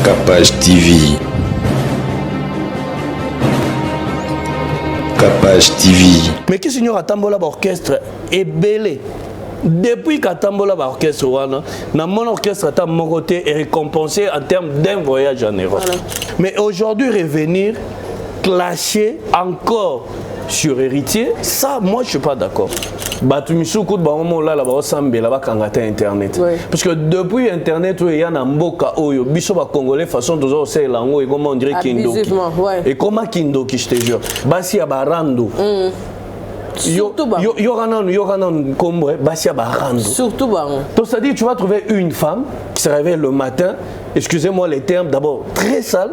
Capage TV. Capage TV. Mais qu'est-ce qu'il y a à orchestre est belé. Depuis qu'Atambola orchestre dans mon orchestre à mon côté est récompensé en termes d'un voyage en Europe. Voilà. Mais aujourd'hui revenir clasher encore sur héritier, ça moi je suis pas d'accord. Batumisuku ba moment là ba sambe là ba kangata internet. Oui. Parce que depuis internet il y a un mboka oyo biso ba congolais façon de c'est lango et comment on dirait kindoki. Ouais. Et comment kindoki je te jure. Basi ya barando. Surtout Yoranan Kombo, Basia Barando. Surtout Baron. Donc, c'est-à-dire, tu vas trouver une femme qui se réveille le matin, excusez-moi les termes, d'abord très sale.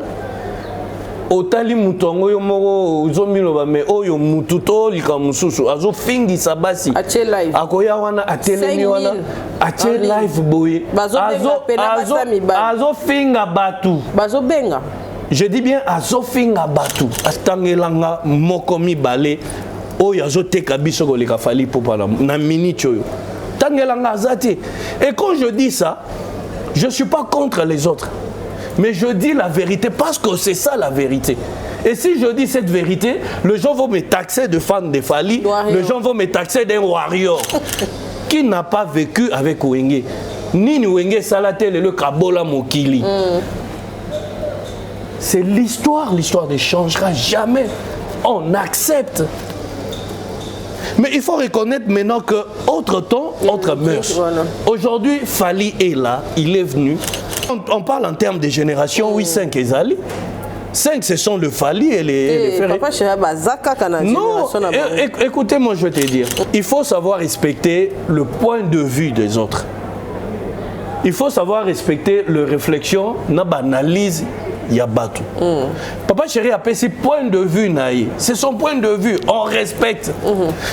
Otali mutongo yo moko uzomilo me oyo mututo likamususu azo fingi sabasi ache live akoya wana atelemi wana ache live boy azo finga batu bazo benga je dis bien azo finga batu astangelanga moko mibale oyo azoteka biso koleka fali popala na minute oyo tangelanga azati. Et quand je dis ça, je suis pas contre les autres, mais je dis la vérité parce que c'est ça la vérité. Et si je dis cette vérité, les gens vont me taxer de fan de Fali, les gens vont me taxer d'un warrior qui n'a pas vécu avec Wenge. Ni Wenge Salatel et le Kabola Mokili. C'est l'histoire ne changera jamais. On accepte. Mais il faut reconnaître maintenant que autre temps, autre mœurs. Voilà. Aujourd'hui, Fali est là, il est venu. On parle en termes de génération, oui, 5 Ezali. 5, ce sont le Fali et les frères. Non, écoutez-moi, je vais te dire. Il faut savoir respecter le point de vue des autres. Il faut savoir respecter leur réflexion, n'a banalise. Yabatou. Papa chéri a fait ses points de vue naïe. C'est son point de vue, on respecte.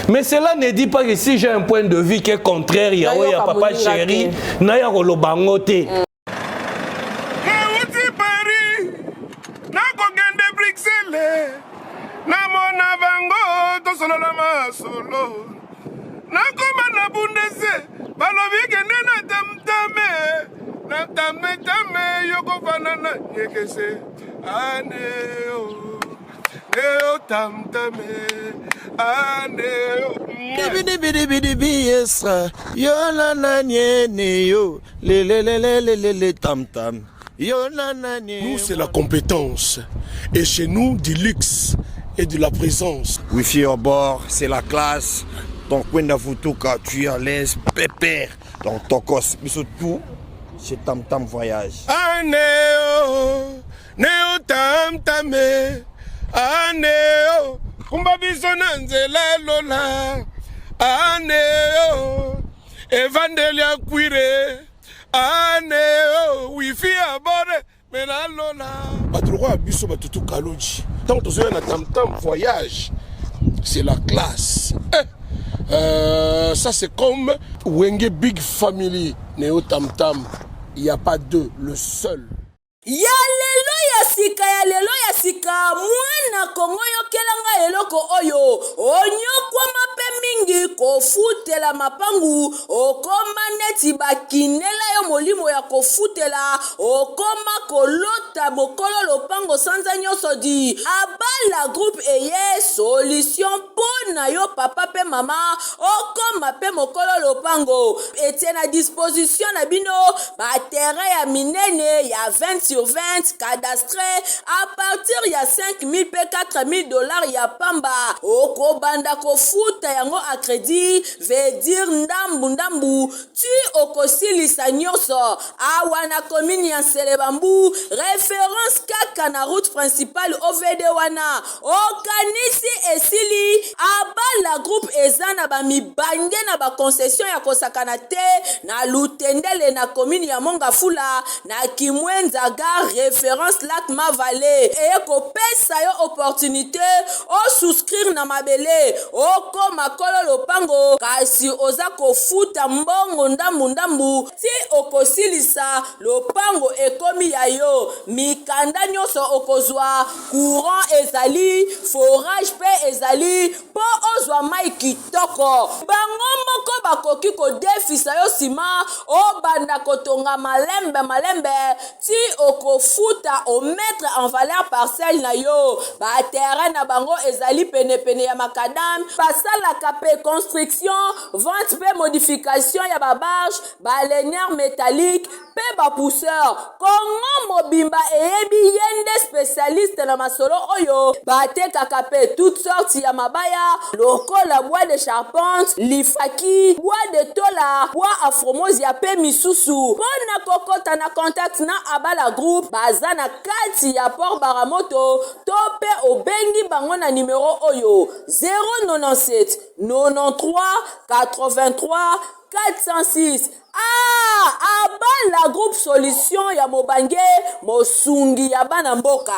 Mais cela ne dit pas que si j'ai un point de vue qui est contraire, il y a papa chéri, naya rolobangote. Nous, c'est la compétence. Et chez nous, du luxe et de la présence. Wifi au bord, c'est la classe. Donc, Kwenda Futuka, tu es à l'aise, pépère. Donc, Tokos, mais surtout, c'est Tam Tam Voyage. Aneo, Neo Tam Tame, Aneo, Kumbabisona Nzela Lola, Aneo, Evangelia Quire, Aneo, Wifi à bord, mais la Lola. Badroua Biso Batutu Kaloji. Tant que tu es Tam Tam Voyage, c'est la classe. Ça, c'est comme Wenge Big Family, Neo Tam Tam. Il n'y a pas deux, le seul. Ya lelo ya sika mwana Kongo yokelanga eloko oyo onyokwa mape mingi kofutela mapangu okoma neti bakinela yo molimo ya kofutela okoma kolota mokolo lopango sanza nyoso di abala groupe eye solution pona yo papa pe mama okoma pe mokolo lopango etie na disposition na bino ba terrain ya minene ya 20 sur 20 cadastre à partir ya 5 000 pe 4 000 dollars ya pamba okobanda kofuta yango a crédit veut dire ndambu tu okosilisa nyonso awa na commune ya Selebambu référence kaka na route principale OVD wana okanisi esili abala groupe ezana ba mibange na ba concession ya kosakana te na Lutendele na commune ya Mongafula na Kimwenza gare référence Lac Mavale et ko pesa yo opportunité o souscrire na mabele o koma kolo lopango kasi oza kofuta mbongo ndambu ti okosilisa lopango ekomi ya yo mikanda nyonso okozwa courant ezali forage pe ezali po ozwa mai kitoko bango moko bakoki kodefisa yo nsima obanda kotonga malembe ti okofuta omettre en valeur parcelle na yo baterrain na bango ezali penepene ya makadam basalaka pe construction vente pe modification ya babarge balenière métallique pe bapousseur kongo mobimba eyebi yende spécialiste na masolo oyo batekaka pe toutes sortes ya mabaya lokola bois de charpente lifaki bois de tola bois afromosia pe misusu pona kokota na contact na abala groupe baza na kati ya port baramoto to pe obengi bango na numero oyo 097 93 83 406 abala groupe solution ya mobange mosungi ya bana mboka.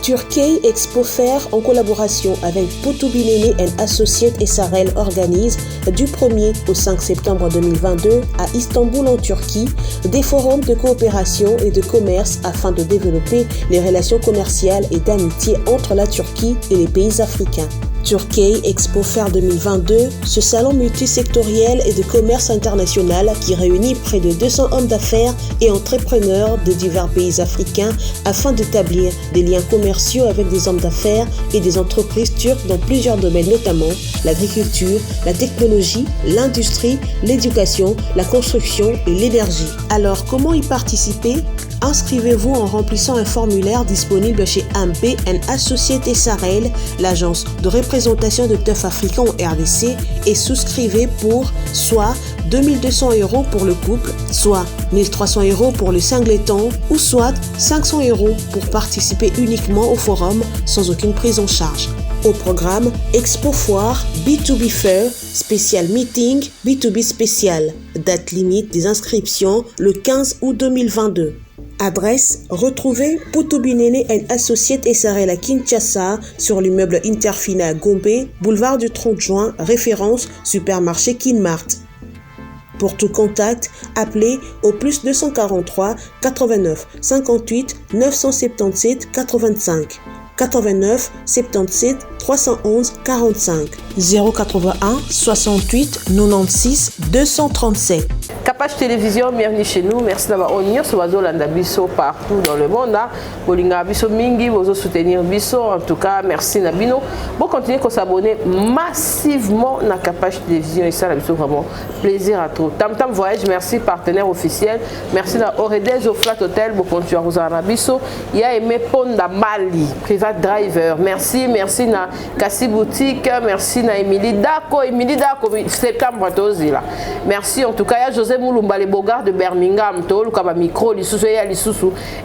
Turkey Expo Fair, en collaboration avec Poutoubilene & Associates et Sarel, organise du 1er au 5 septembre 2022 à Istanbul en Turquie des forums de coopération et de commerce afin de développer les relations commerciales et d'amitié entre la Turquie et les pays africains. Turkey Expo Fair 2022, ce salon multisectoriel et de commerce international qui réunit près de 200 hommes d'affaires et entrepreneurs de divers pays africains afin d'établir des liens commerciaux avec des hommes d'affaires et des entreprises turques dans plusieurs domaines, notamment l'agriculture, la technologie, l'industrie, l'éducation, la construction et l'énergie. Alors, comment y participer ? Inscrivez-vous en remplissant un formulaire disponible chez AMP & Associates et Sarel, l'agence de représentation de teuf africain au RDC, et souscrivez pour soit 2200 € pour le couple, soit 1300 € pour le singleton, ou soit 500 € pour participer uniquement au forum sans aucune prise en charge. Au programme, Expo Foire, B2B Fair, spécial meeting, B2B spécial. Date limite des inscriptions le 15 août 2022. Adresse, retrouvez Poutoubilene & Associates et Sarel à Kinshasa sur l'immeuble Interfina Gombe, boulevard du 30 juin, référence supermarché Kinmart. Pour tout contact, appelez au plus 243 89 58 977 85 89 77 311 45 081 68 96 237. Capage Télévision, bienvenue chez nous. Merci d'avoir honneur sur Wazolanda Bisso partout dans le monde. Bolinga Bisso Mingi, vous soutenir Bisso. En tout cas, merci Nabino. Bon, continuez à s'abonner massivement à Capage Télévision et ça, la Bisso, vraiment plaisir à tout. Tam Tam Voyage, merci partenaire officiel. Merci à Oredez au Flat Hotel. Bon, continuez à Rosana Bisso. Il y a Aimé Ponda Mali, Private Driver. Merci na Kassi Boutique. Merci na Emily Dako, septembre là. Merci en tout cas, il y a José Moulumba, les Bogards de Birmingham, le micro, les sous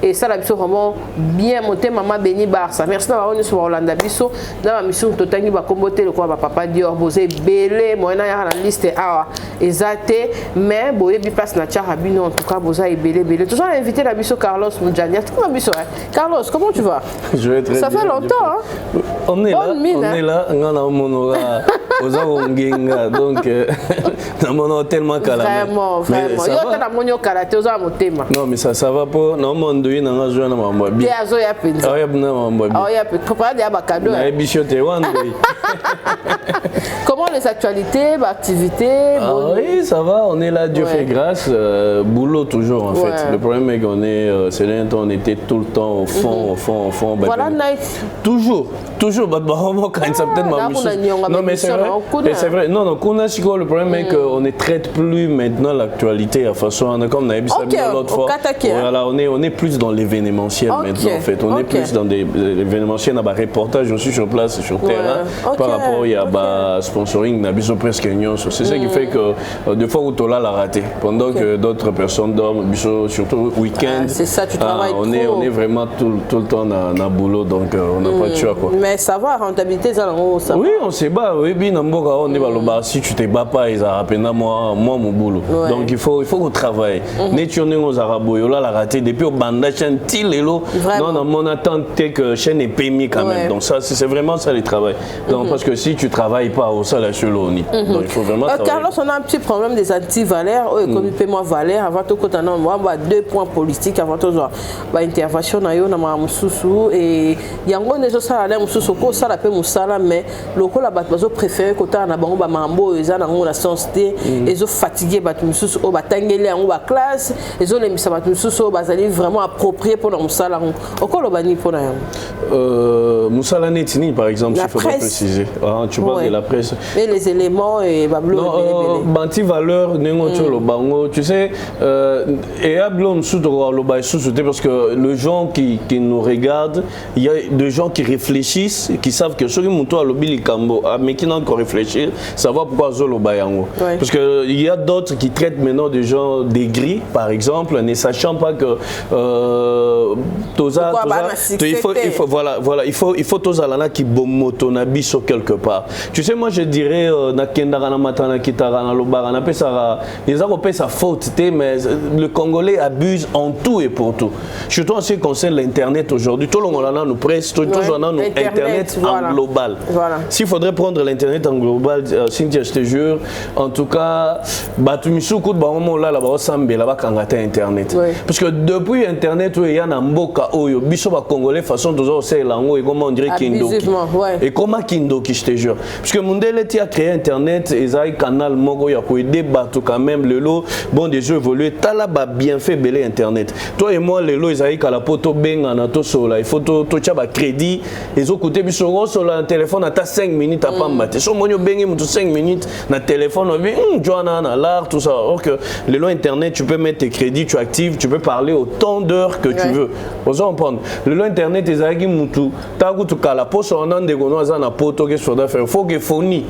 et ça, la mission vraiment bien monté, maman Béni Barça. Merci d'avoir venu sur Orlando Bisso. Dans la mission, Totangi va comboter le quoi, papa Dior, Bosé, Belé, moi, na la liste awa, exacté, mais Boye Bipas na Tcharabino, en tout cas, Bosa et Belé. Tout ça, invité la Bisso Carlos Moudjania. Carlos, comment tu vas? Je vais très bien. Ça fait longtemps, hein? On est là, on a un monora, aux Aronginga, donc, on a tellement calme. Vraiment. Non, mais ça va pas. Non, mon Dieu, on a joué à ma vie. Comment les actualités, activités? Oui, ça va, on est là, Dieu fait grâce. Boulot toujours, en fait. Le problème est qu'on est, on était tout le temps au fond. Voilà, nice. Toujours. Non, mais c'est vrai. Non, le problème est qu'on ne traite plus maintenant l'actualité à façon comme on a vu ça l'autre fois. Voilà, on est plus dans l'événementiel maintenant en fait. On est plus dans des événementiels, dans des reportages aussi sur place, sur terrain. Par rapport à sponsoring, on a presque union. C'est ça qui fait que des fois où tu l'as raté, pendant que d'autres personnes dorment, surtout week-end. C'est ça, tu travailles trop. On est vraiment tout le temps dans le boulot, donc on n'a pas de choix quoi. Mais ça va, rentabilité, ça va. Oui, on se bat. Oui, bien on est là. Si tu te bats pas, ils appellent moi mon boulot. Donc il faut qu'on travaille. Nétionné aux Arabes, là la raté depuis au banda chaîne tilelo. Non, mon attente que chaîne est pémi quand même. Donc ça c'est vraiment ça le travail. Donc parce que si tu travailles travaille pas au salaire sur l'ONI. Donc il faut vraiment travailler. Carlos, on a un petit problème des anti-valeurs, comme paiement valeur, avant tout, quand on a 2 points politiques, avant tout, intervention, on a Moussoussou, et il y a un peu de salaire, Moussoussou, ça la paie Moussala, mais le coup, la base préféré, quand on a Bango, Mambo, ils ont la sensibilité, ils ont fatigué, Moussoussou, ils ont tangélé en classe, ils ont les Moussoussou, ils ont vraiment approprié pour Moussala. Pourquoi le bani pour Moussala Netini, par exemple, il faudrait préciser. Tu parles de la presse. Et les éléments et non, banti valeur bango, tu sais, et parce que les gens qui nous regardent, il y a des gens qui réfléchissent, qui savent que ceux qui montent à l'obili cambo, mais qui n'ont encore réfléchi, savoir pourquoi zolo bayango. Parce que il y a d'autres qui traitent maintenant des gens des gris, par exemple, ne sachant pas que il faut tozalana qui bomoto na biso quelque part. Tu sais, moi je dirais na kendara na matana kitara na lobara na pesa les a repé sa faute, mais le Congolais abuse en tout et pour tout. Surtout en ce qui concerne l'internet aujourd'hui, tout le monde nous presse, tout le monde nous internet en global. S'il faudrait prendre l'internet en global, Cynthia, je te jure, en tout cas, batumisu coup de moment là là-bas sambe là-bas kangata internet. Parce que depuis internet il y a un mboka oyo biso ba congolais façon de c'est lango et comment on dirait kindoki. Et comment kindoki, je te jure. Parce que Mundele a créé internet et ça canal moko ya ko débat quand même le lot bon des jeux évolués talaba bien fait belé internet. Toi et moi le lot ils a la poto benga na to sola il faut to chaba crédit ils ont coûté biso sur un téléphone à 5 minutes à pas mater. So monyo bengi mutu 5 minutes na téléphone on dit Joana na l'art tout ça. Alors que le lot internet tu peux mettre tes crédits, tu actives, tu peux parler autant d'heures que tu veux. Vous comprendre. Le lot internet ils a gi mutu ta kutu kala poso on ande gono za na poto que soda faire faut que fourni.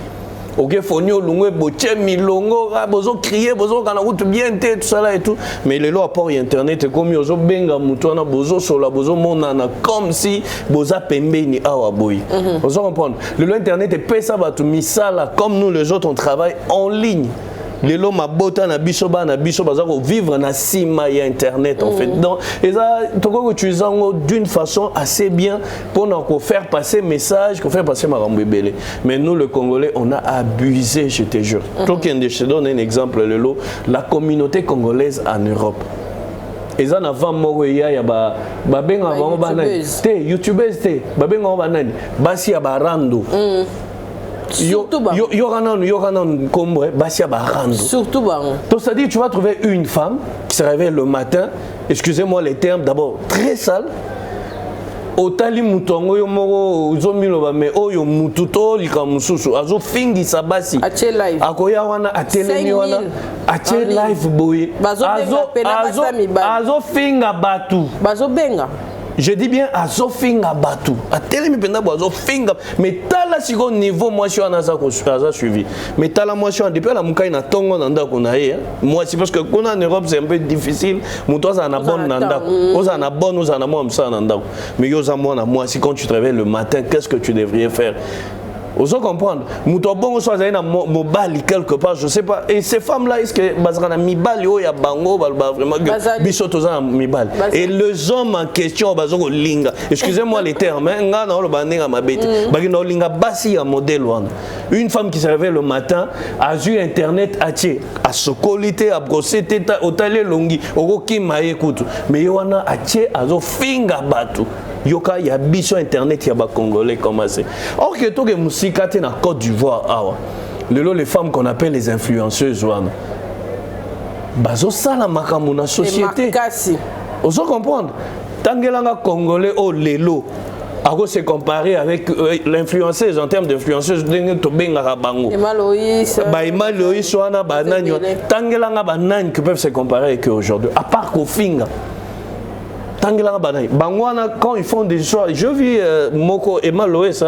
Ok, fonio lungue boche milongo bozo crier bozo kana route bien tout ça là et tout mais les lois port internet comme yozo benga mutu na bozo sola bozo monana comme si boza pembeni awa boy. Vous comprendre le loi internet est pesa batu misala comme nous les autres on travaille en ligne. Les lots ma bota na biso baza ko vivre na sima ya internet en fait. Donc et ça toko utiliser d'une façon assez bien pour nous faire passer message, pour faire passer marambo belé. Mais nous le Congolais on a abusé, je te jure. Je te donne un exemple le lot la communauté congolaise en Europe. Et ça avant moroya ya ba benga bango banani te youtubers te ba benga banani basi ya barando. Surtout c'est-à-dire tu vas trouver une femme qui se réveille le matin, excusez-moi les termes, d'abord très sale. Otali mutongo yo moko uzomilo mais oyo mututo likamususu azo fingi sabasi ache live akoya wana atelemi wana ache live boye azo finga batu bazo benga. Je dis bien à Zofinga Batu. À Télémi Pendabo, Zofinga. Mais t'as si au niveau, moi je suis en Aza suivi. Mais t'as la moi je suis en depuis la Moukaï na Tongo Nanda Kunae. Moi c'est parce que qu'on a en Europe c'est un peu difficile. Moutois en a bon Nanda. Aux en a bon, aux en a moi ça Nanda. Mais yo za moi si quand tu te réveilles le matin, qu'est-ce que tu devrais faire? Vous comprenez? Mouto bon soit na mobali quelque part, je sais pas. Et ces femmes là est-ce que bazana mibali o ya bango vraiment bisoto za mibali. Et les hommes en question bazoko linga. Excusez-moi les termes, nga na lo banenga mabete. Bagino linga basi ya modèle wana. Une femme qui se réveille le matin, a eu internet atie, a sokolité, a brossé teta, otale longi, oroki maye kutu. Mais yoana atie azo finga batu. Yoka ya biso internet ya ba congolais commencé. Or que to ke musika te na Côte d'Ivoire awa. Les femmes qu'on appelle les influenceuses wana. Bazo sala makambo na société. Vous comprendre? Tangelanga congolais o lelo. Alors c'est comparé avec l'influenceuse en termes d'influenceuse to benga bango. Baima Loïs wana banani. Tangelanga banani qui peuvent se comparer avec eux aujourd'hui. À part Kofinga. Quand ils font des choix, je vis Moko et Maloès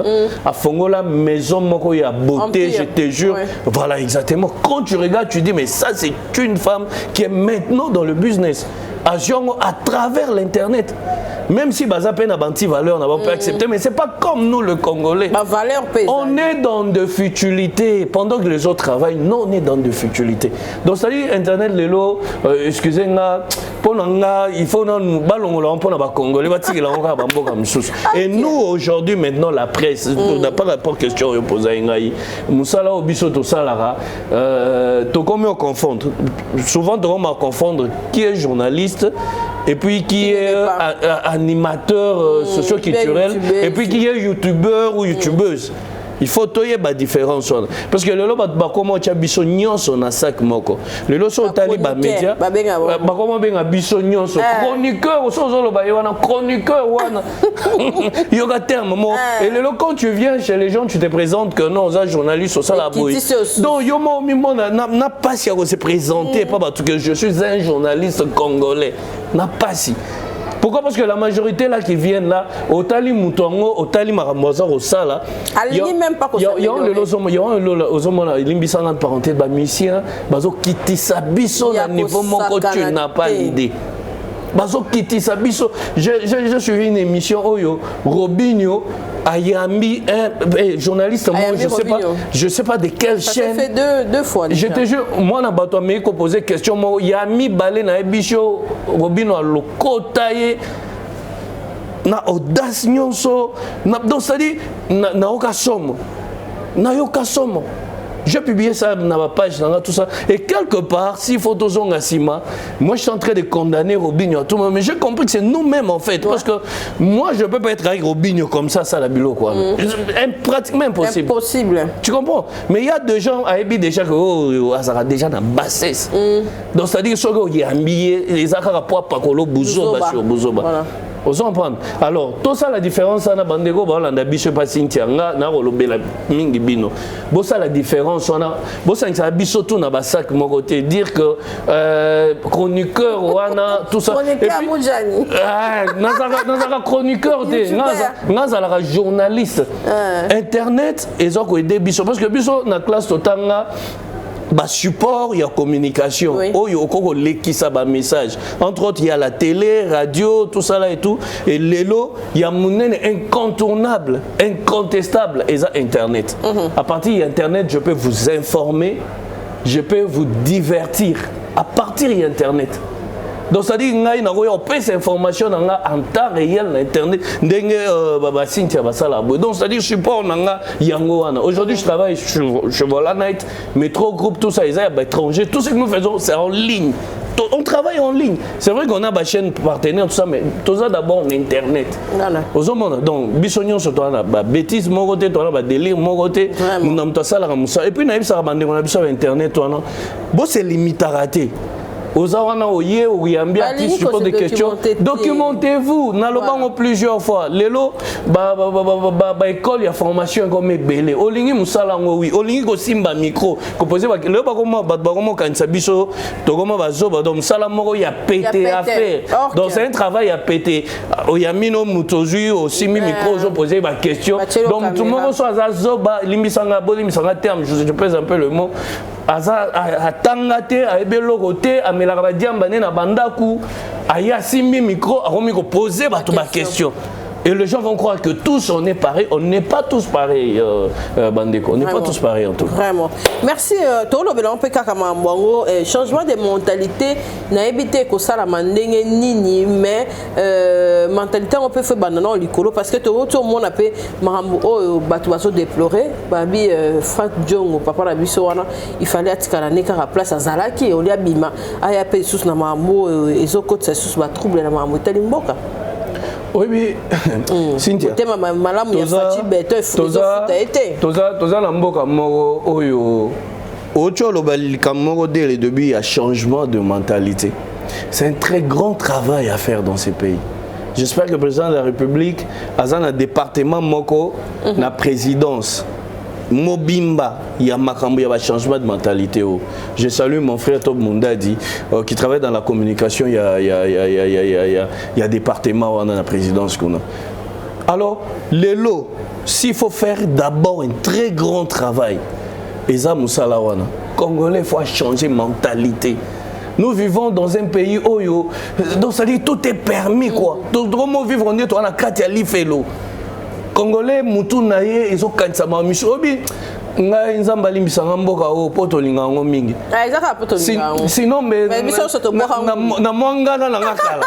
à Fongola, maison Moko et à beauté, je te jure. Voilà exactement. Quand tu regardes, tu dis, mais ça c'est une femme qui est maintenant dans le business, à travers l'internet. Même si baza peine à banti valeur, on peut accepter, mais c'est pas comme nous le Congolais. Valeur pèse. On est dans de futilités. Pendant que les autres travaillent, nous on est dans de futilités. Donc ça dit Internet lelo, excusez-moi, il faut nous ballons pour les Congolais, et nous aujourd'hui maintenant la presse, on n'a pas rapport question opposée Moussala Obiso to Salara, to comment on confond. Souvent on va confondre qui est journaliste et puis qui est animateur socio-culturel et puis qui est youtubeur ou youtubeuse. Il faut toyer la différence. Parce que le lot, comment tu as biso nyonso na sac moko. Le lot so tali ba média. Comment ben biso nyonso. Chroniqueur, chroniqueur wana. Yoga terme mo. Et le lot quand tu viens chez les gens, tu te présentes que non, ça journaliste ça la boy. Donc yo mo n'a pas si à se présenter pas parce que je suis un journaliste congolais. N'a pas si. Pourquoi? Parce que la majorité là qui viennent là, au Tali Moutongo, au Tali Maramosa, au Sala, il y a un limbissan de parenté, bah mission, bazo quitter sa biso à niveau mon tu n'as pas l'idée. Bazo quitter sa biso. J'ai suivi une émission Oyo Robinho. Ayami, un journaliste, moi, je sais pas de quelle chaîne. Ça fait deux fois. Je te jure, moi, na bato Amérique posé question, moi, Yami balé na ebicho, Robino a le kotaye, na audace nyonso, donc ça dit, na oka somo, na yoka somo. J'ai publié ça dans ma page, tout ça. Et quelque part, si photos ont Sima, moi je suis en train de condamner Robinho à tout moment. Mais j'ai compris que c'est nous-mêmes en fait. Ouais. Parce que moi je ne peux pas être avec Robinho comme ça la bilo quoi. Pratiquement impossible. Impossible. Tu comprends? Mais il y a des gens à Ebi déjà que ça déjà dans bassesse. Donc c'est-à-dire que il y a habillé, les akara poa pakolo buzoba sur buzoba. Voilà. Vous comprenez? Alors, tout ça, la différence, on a bandego, on a bicho pas Cynthia, on a rolobé la mingi bino. Bon, ça, la différence, on a. Bon, ça, on a bicho tout dans le sac, mon côté. Dire que chroniqueur, on a tout ça. Chroniqueur, Moujani. Nous chroniqueur, nous avons journaliste. Internet, ils ont aidé bicho. Parce que bicho, dans la classe, bah support, il y a communication. Oui. Oh, il y a un message. Entre autres, il y a la télé, radio, tout ça là et tout. Et l'élo, il y a mon incontournable, incontestable, et ça, Internet. À partir d'Internet, je peux vous informer, je peux vous divertir. À partir d'Internet. Donc ça dit que on peut ces informations en temps réel sur Internet. Donc ça dit support aujourd'hui je travaille chez Volanite, Métro Groupe, tout ça, ils sont étrangers. Tout ce que nous faisons, c'est en ligne. On travaille en ligne. C'est vrai qu'on a des chaînes partenaires, tout ça, mais tout ça d'abord en Internet. Donc, bisognon sur toi, bêtise, mon côté, toi, délire, mon côté, mon âme, toi, ça, et puis, on a besoin d'Internet, toi, non. Bon, c'est limite à rater. Aux Awana Oye, ou Yambia, qui suppose des questions. Documentez-vous. Nous l'avons plusieurs fois. Lélo, école, il y a formation comme Bélé. Olingi Moussalango, oui. Olingi Kosimba micro. Composé, le Bagomo, Bagomo, Kansabiso, Togomo, Bazoba, donc Salamoro, il y a pété à faire. Donc c'est un travail à péter. Oyamino, Moutozu, aussi, micro, ils ont posé ma question. Donc tout le monde soit à Zoba, Limisanga, Bolimisanga, terme, je pèse un peu le mot. A tangate a ebelokote a melakabadiambane na bandaku a yasimbi micro a remis poser ba question. Et les gens vont croire que tous on est pareil. On n'est pas tous pareils, Bandeko. On n'est pas tous pareils en tout cas. Vraiment. Merci. Tolo Belon Peka Kamambango. Changement de mentalité. N'a évité que ça la mandenge nini, mais mentalité on peut faire banana likolo parce que tout le monde a fait marambo oh batuaso déploré. Babi Frank Djongo papa la bisoana. Il fallait atikala neka à place à Zalaki. On lui a bima. Aya pe sous na marambo ezoko tsa sous ba trouble na marambo talimboka. Oui, mais Cynthia. Toza na mboka moko oyo ocholo balika moko dès le début il y a changement de mentalité. C'est un très grand travail à faire dans ces pays. J'espère que le président de la République a un département moko na présidence. Mobimba, il y a un changement de mentalité. Je salue mon frère Top Mundadi qui travaille dans la communication. Il y a un département dans la présidence. Alors, les lots, s'il faut faire d'abord un très grand travail, Eza Moussala Wana, Congolais, il faut changer de mentalité. Nous vivons dans un pays où donc ça dit tout est permis quoi. Donc comment vivre on est on a quatre ya lifelo. Congolais mutu naye ils ont kanisa ma misobi ngai nzamba limbisanga mboka o poto lingango mingi. Ezaka poto lingango. Sinon mais biso soto boka na mwangana na ngakala.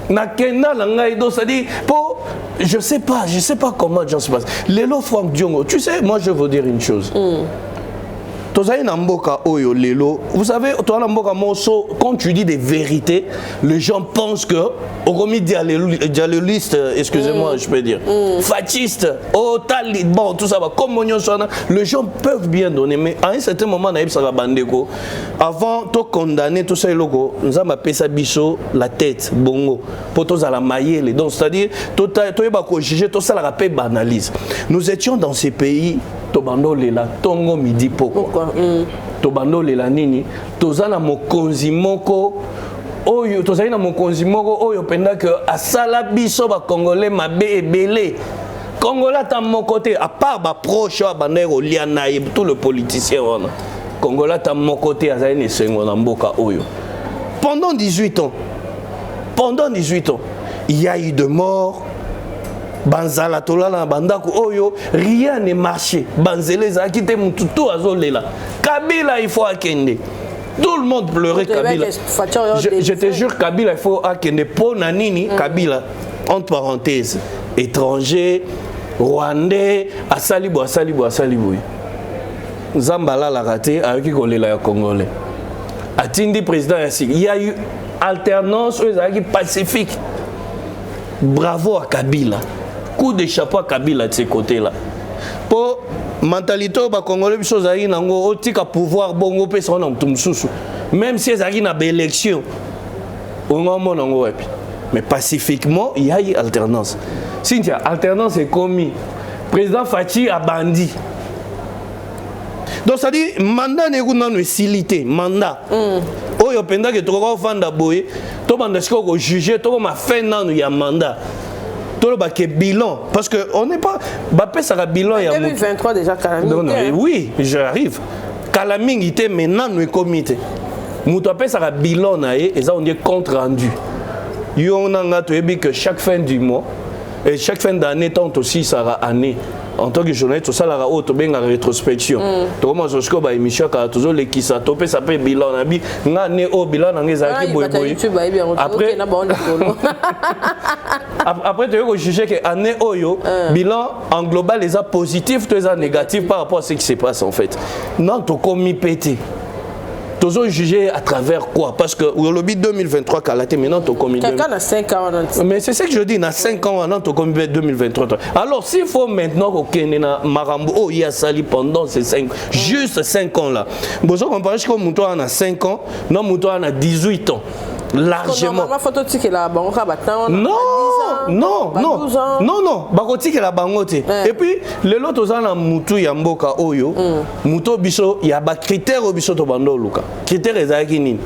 Na kenda na ngai donc ça dit pour je sais pas comment ça se passe. Lelo Franck Diongo, tu sais moi je veux dire une chose. Tozaï Namboka Oyo Lelo, vous savez, toi Namboka Mosso, quand tu dis des vérités, les gens pensent que, au remis dialéliste, excusez-moi, je peux dire, fatiste, oh, talib, bon, tout ça va, comme Mognon Sona, les gens peuvent bien donner, mais à un certain moment, Naïb Sarabandeko, avant de condamner tout ça, nous avons appelé ça bicho, la tête, bongo, pour tous à la maille, donc c'est-à-dire, tout jugé, tout ça, la rappel banalise. Nous étions dans ces pays, Tobando Lela, Tongo Midi Poko. Tobando Lela Nini, Tozana Mokonzi Moko, Oyo, Tozana Mokonzi Moko, Oyo Penda que Asala Biso ba Congolais Mabe et Belé. Congolais à mon côté, à part ba proche, à Bandero, Liana et tout le politicien. Congolais à mon côté, à Zaine Sengo Namboka Oyo. Pendant 18 ans, il y a eu de morts. Banzala tolala bandako oyo rien n'est marché banzele za kité mututu azolela Kabila il faut akende tout le monde pleurait Kabila je te jure Kabila il faut akende pour nanini Kabila entre parenthèses étranger rwandais asalibo Zambala la raté avec kolela ya congolais atindi président il y a eu alternance pacifique bravo à Kabila. Coup de chapeau à Kabila de ce côté-là. Pour mentalité ba congolais biso zali nango otika pouvoir bongo pe son nom tumsusu. Même si ezali na élection. On ngombo nango epi. Mais pacifiquement, il y a eu alternance. Cynthia, alternance est commis. Président Fachi a bandi. Donc ça dit mandat n'est pas une facilité, mandat. Oh yo penda que trop vanda boy, to banda ko juger, to ma fin nan ya mandat. To ba que bilan parce que on n'est pas Mbappé ça bilan il y a 2023 déjà calamité. Oui, j'arrive. Calamité maintenant nous comité. Muto appelle ça bilan na et ça on dit compte rendu. Yo nanga to ebi que chaque fin du mois et chaque fin d'année tant aussi ça année. En tant que journaliste, tout ça la haute bien en rétrospection. Tout moi je suis ba émission car toujours les qui ça topé ça peut bilan na bi nga né au bilan na ngezaki boy boy. Après tu veux juger que année oyo bilan en global les a positifs tous les négatifs par rapport à ce qui se passe en fait. Non to commis pété. Toujours jugé à travers quoi? Parce que au lobby 2023 Kalaté maintenant tu commis. Quelqu'un a 5 ans. Mais c'est ce que je dis, dans 5 ans maintenant tu commis 2023. Alors s'il faut maintenant que na Marambo oh il y a sali pendant ces 5 juste 5 ans là. Bon je comprends que Mouto a 5 ans, non Mouto a 18 ans. Largement. Non, bakoti que la bangote. Et puis le lot ozana mutu ya mboka oyo, muto biso ya ba critère biso to bando luka. Critère ezaki nini?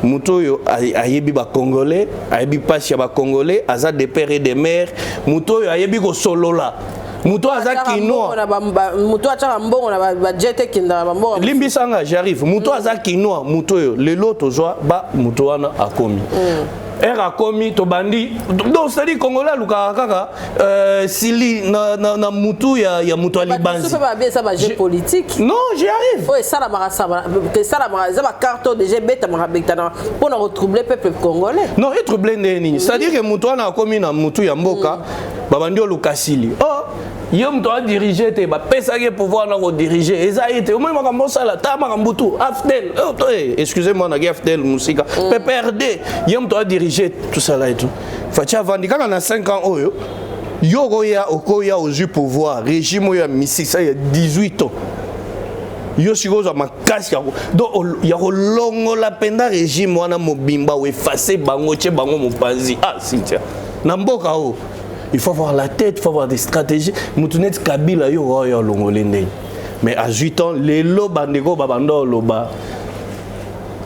Muto yo ayebi ba congolais, ayebi pasi ya ba congolais, aza des pères et des mères, muto yo ayebi ko solola. Muto azaki noa muto acha mbongo na ba jete kinda ba mbongo limbisanga j'arrive muto azaki noa muto yo lelo tozwa ba muto wana akomi era komi to bandi donc c'est dit congolais luka kaka sili na mutu ya muto alibanzi ça va bien ça va jeu politique non j'y arrive ouais ça la marasa que ça la marasa ba carton de beta marabetana pour ne retroubler peuple congolais non et troubler nini c'est à dire que muto wana akomi na mutu ya mboka babandi luka sili oh yom doit diriger te ba pesa ke pouvoir na ko diriger ezaite au même makambo sala ta makambo tout aftel excusez-moi na aftel musika PPRD yom doit diriger tout ça là et tout fatia vandika na 5 ans oyo yoko ya okoya au pouvoir régime ya misisa ya 18 ans yo sikoza makasi donc ya kolongo la penda régime wana mobimba ou effacer bango che bango mopanzi ah Cynthia na mboka o il faut avoir la tête, il faut avoir des stratégies. Moutunet Kabila yo yo longolende. Mais à 8 ans, les loba nego babando loba.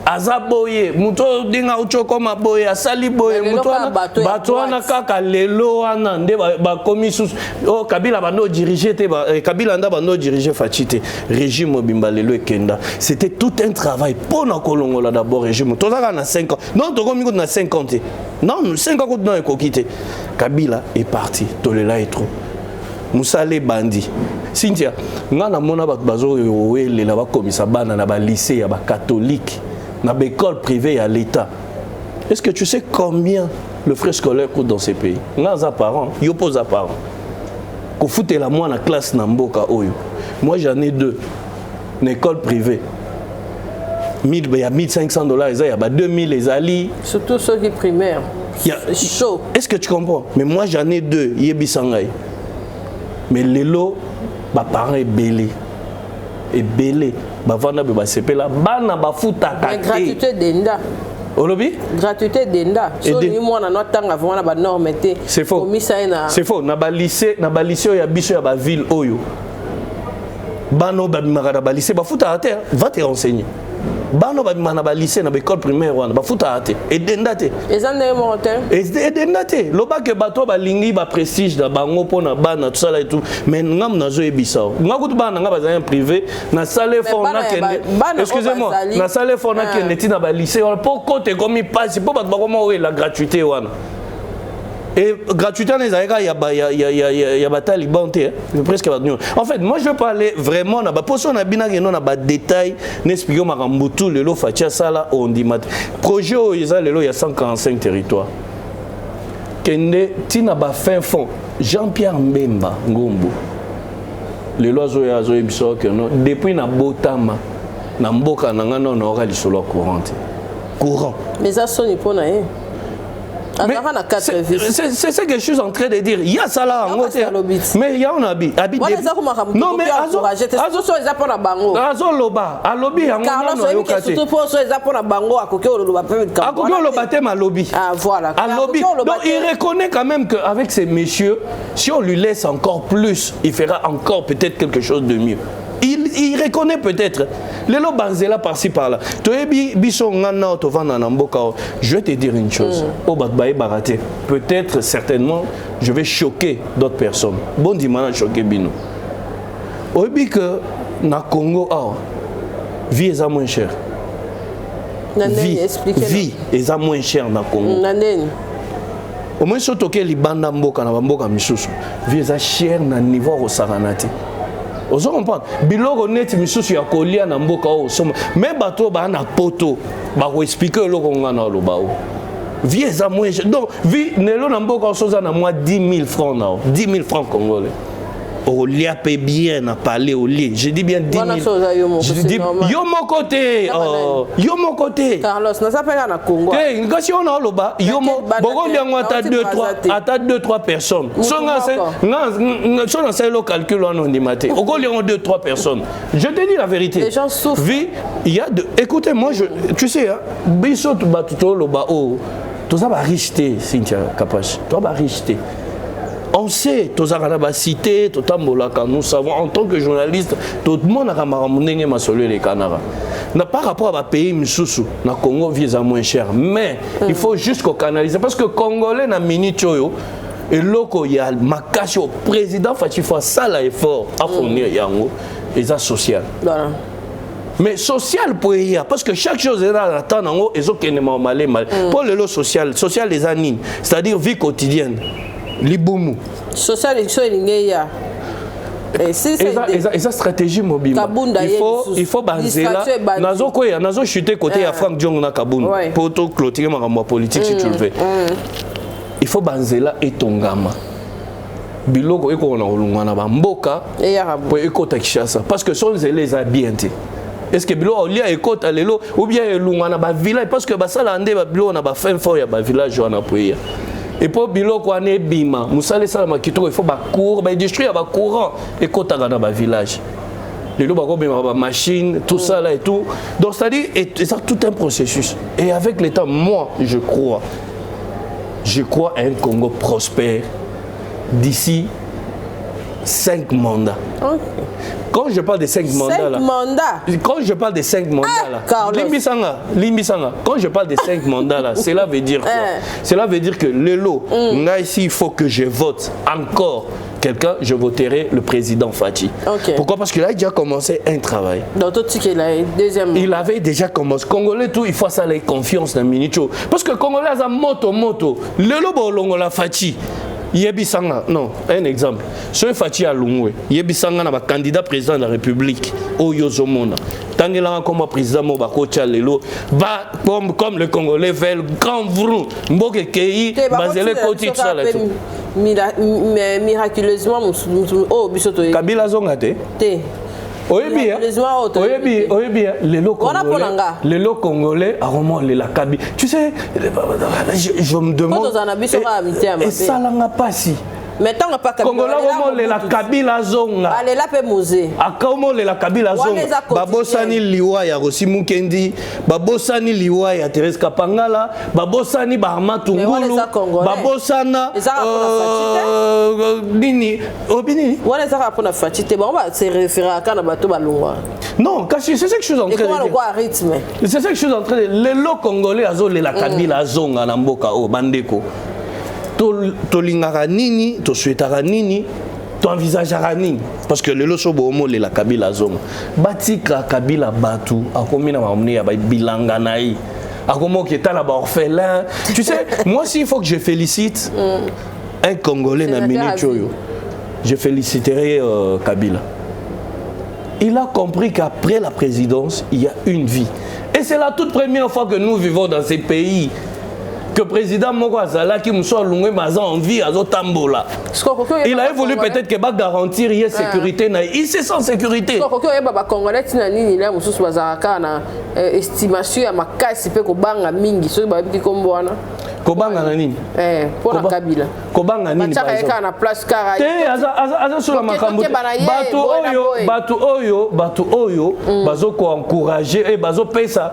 azaboye muto dinga uchokoma boye asali boye muto bato wana kaka lelo wana nde ba komisus o Kabila bando diriger te Kabila nda bando diriger Fachite régime Bimba lelo ekenda. C'était tout un travail pour na kolongola d'abord régime tozaka na 5 ans non tokomi ko na 50 non 5 ans ko na ekokite Kabila est parti tolela et trop Musale bandi Cynthia ngana mona bat bazo wele la ba komisa bana na ba lycée ya ba catholique na ba école privée à l'état. Est-ce que tu sais combien le frais scolaire coûte dans ces pays? Ngana parents, yo pose parents. Ko fouté la moi na classe na mboka oyo. Moi j'en ai 2. Une école privée. Il y a $1,500, il y a 2,000 les alliés. Surtout ceux qui primaires. Chaud. Est-ce que tu comprends? Mais moi j'en ai 2, Yebi Sangay. Mais les lots, mes parents sont belés. Et belés. Bavana beba sepela bana bafuta kate. Gratuité d'enda. Olobi? Gratuité d'enda. So ni moi na notanga avant na ba normalité. C'est faux. C'est faux. Na ba lycée ya biso ya ba ville oyo. Bano ba bimaka ba lycée bafuta kate, va te renseigner. Bano ba bimana ba lycée na ba école primaire wana bafuta kate. Et d'enda te. Ezande monter. Et d'enda te. Loba ke bato ba lingi ba prestige na bango pona bana tout ça là et tout. Mais ngam nazo ebisa. Ngakutu bana ngaba za privé na salle fona kende. Excusez-moi. Na salle fona kende ti na ba lycée pour côté comme il passe pour bato ba comment la gratuité wana. Et gratuité il y a taliban presque en fait moi je veux parler vraiment na ba poso na bina ngeno na ba détail n'expliquer makambutu lelo fatia sala on dit mat projet oyo lelo il y a 145 territoires kende tina ba fin fond Jean-Pierre Mbemba Ngombo lelo azo ebiso que non depuis na botama na mboka na ngano na ora lisolo courant mais ça sonne pour na c'est ce que je suis en train de dire. Il y a ça là en côté. Mais il y a un habit. Non, mais Azo Loba. A lobby en voilà. Donc il reconnaît quand même qu'avec ces messieurs, si on lui laisse encore plus, il fera encore peut-être quelque chose de mieux. Il reconnaît peut-être. Les lots banzela par-ci par-là. Je vais te dire une chose. Peut-être, certainement, je vais choquer d'autres personnes. Bon dimanche, choquer Bino. Au dit que na Congo, vie est moins chère. Vie est moins chère na Congo. Au moins, surtout que les bandes mboka na mboka misusu. Vie est chère na niveau au Saranati. Vous comprenez? Biloko neti misusu ya kolia na mboka o soma. Mais bato ba na poto ba ko expliquer loko ngana lo ba o. Vie za moins. Donc vie nelo na mboka soza na moi 10 000 francs na 10 000 francs congolais. Au lia paye bien à parler au lit. Je dis bien 10 000. Je dis yo mon côté. Yo mon côté. Carlos, na ça pas na Congo. Eh, ngasi on a loba. Yo mon bogo liango ata 2-3 personnes. Songa c'est le calcul on dit maté. Ogo liango 2-3 personnes. Je te dis la vérité. Les gens souffrent. Vie, il y a de écoutez moi tu sais hein, biso to batuto loba o. Tout ça va richeter Cynthia Kapash. Toi va richeter. On sait, nous savons en tant que journaliste, tout le monde a ramené les Canara. Par rapport à pays Moussou, le Congo vient moins cher. Mais il faut juste qu'on canalise. Parce que les Congolais, na minute, et loko, il y a ma cache au président, il faut ça l'effort à fournir Yango, et ça social. Mais social pour y parce que chaque chose est là, attends, et ça qui est mal. Pour le lot social les anines, c'est-à-dire vie quotidienne. Liboumou. Social et sa stratégie mobile. Il faut baser là. Nazo chuter côté à Franck Diongo na Kabunda. Pour tout clôturer ma politique si tu le fais. Il faut baser là et tongama. Biloko eko na olungana ba mboka pour ekota Kinshasa parce que son les habienté. Est-ce que bilo lia ekota lelo ou bien elungana ba village parce que ba sala ande ba bilo na ba fin fort ya ba village wana poya. Et pour biloko ane bima musale sala makito il faut ba cour ba détruire ba courant et kota na ba village. Les lots ba bima ba machine tout ça là et tout. Donc c'est-à-dire et ça tout un processus. Et avec le temps moi je crois à un Congo prospère d'ici 5 mandats. Okay. Quand je parle de 5 mandats là. 5 mandats. Quand je parle de 5 mandats là. Limbisanga. Quand je parle de 5 mandats là, cela veut dire quoi? Cela veut dire que le lot, là ici, il faut que je vote encore quelqu'un, je voterai le président Fachi. Okay. Pourquoi? Parce qu'il a déjà commencé un travail. Donc, deuxième. Il avait déjà commencé. Congolais, tout, il faut ça la confiance dans Minicho. Parce que Congolais, a moto. Le lobo longo la Fachi. Yebisanga, non, un exemple. Ce Fachi a Lungwe, Yebisanga n'a pas candidat président de la République, Oyo Zomona. Tangela comme président Mobako Tchalelo, va comme le Congolais veulent, grand vrou, Mboke Kei, Bazele Koti, tout ça là. Miraculeusement, oh, Bisoto. Kabila Zongate. Oyebi, les lots congolais à vraiment la Kabylie. Tu sais, je me demande. Et ça n'a pas si. Mais tant que pas Congolais vraiment la Kabila zonga. Allez là pe musée. Akamo la Kabila zonga. Babosani liwa ya Rosi Mukendi, babosani liwa ya Thérèse Kapangala, babosani Bahama Tungulu, babosana nini obini. Wala ça pour la fatité. Bon on va se référer à kana bato balungwa. Non, c'est ce que je suis en train de dire. C'est ce que je suis en train de dire. Les lots congolais azo la Kabila zonga na mboka o bandeko. Tolingara nini, to souhaitara nini, to envisagera nini. Parce que le loso bomo le la Kabila zonga. Batika Kabila batu, akomi na mamne ya bilanga naï. Akomo qui est là orphelin. Tu sais, moi aussi il faut que je félicite un Congolais na mini choyo. Je féliciterai Kabila. Il a compris qu'après la présidence, il y a une vie. Et c'est la toute première fois que nous vivons dans ces pays. Que le président Moko Azala qui me soit lungé mais en vie à Zotambola. Il a voulu peut-être que garantir la sécurité. Il se sent sécurité. Estimation à ma casse peut kobanga mingi so ba bi komboana. Kobanga na nini? Pour la Kabila. Kobanga nini par exemple? Na place Kara. Aza sur la makambo. Batu oyo bazo ko encourager et bazo pesa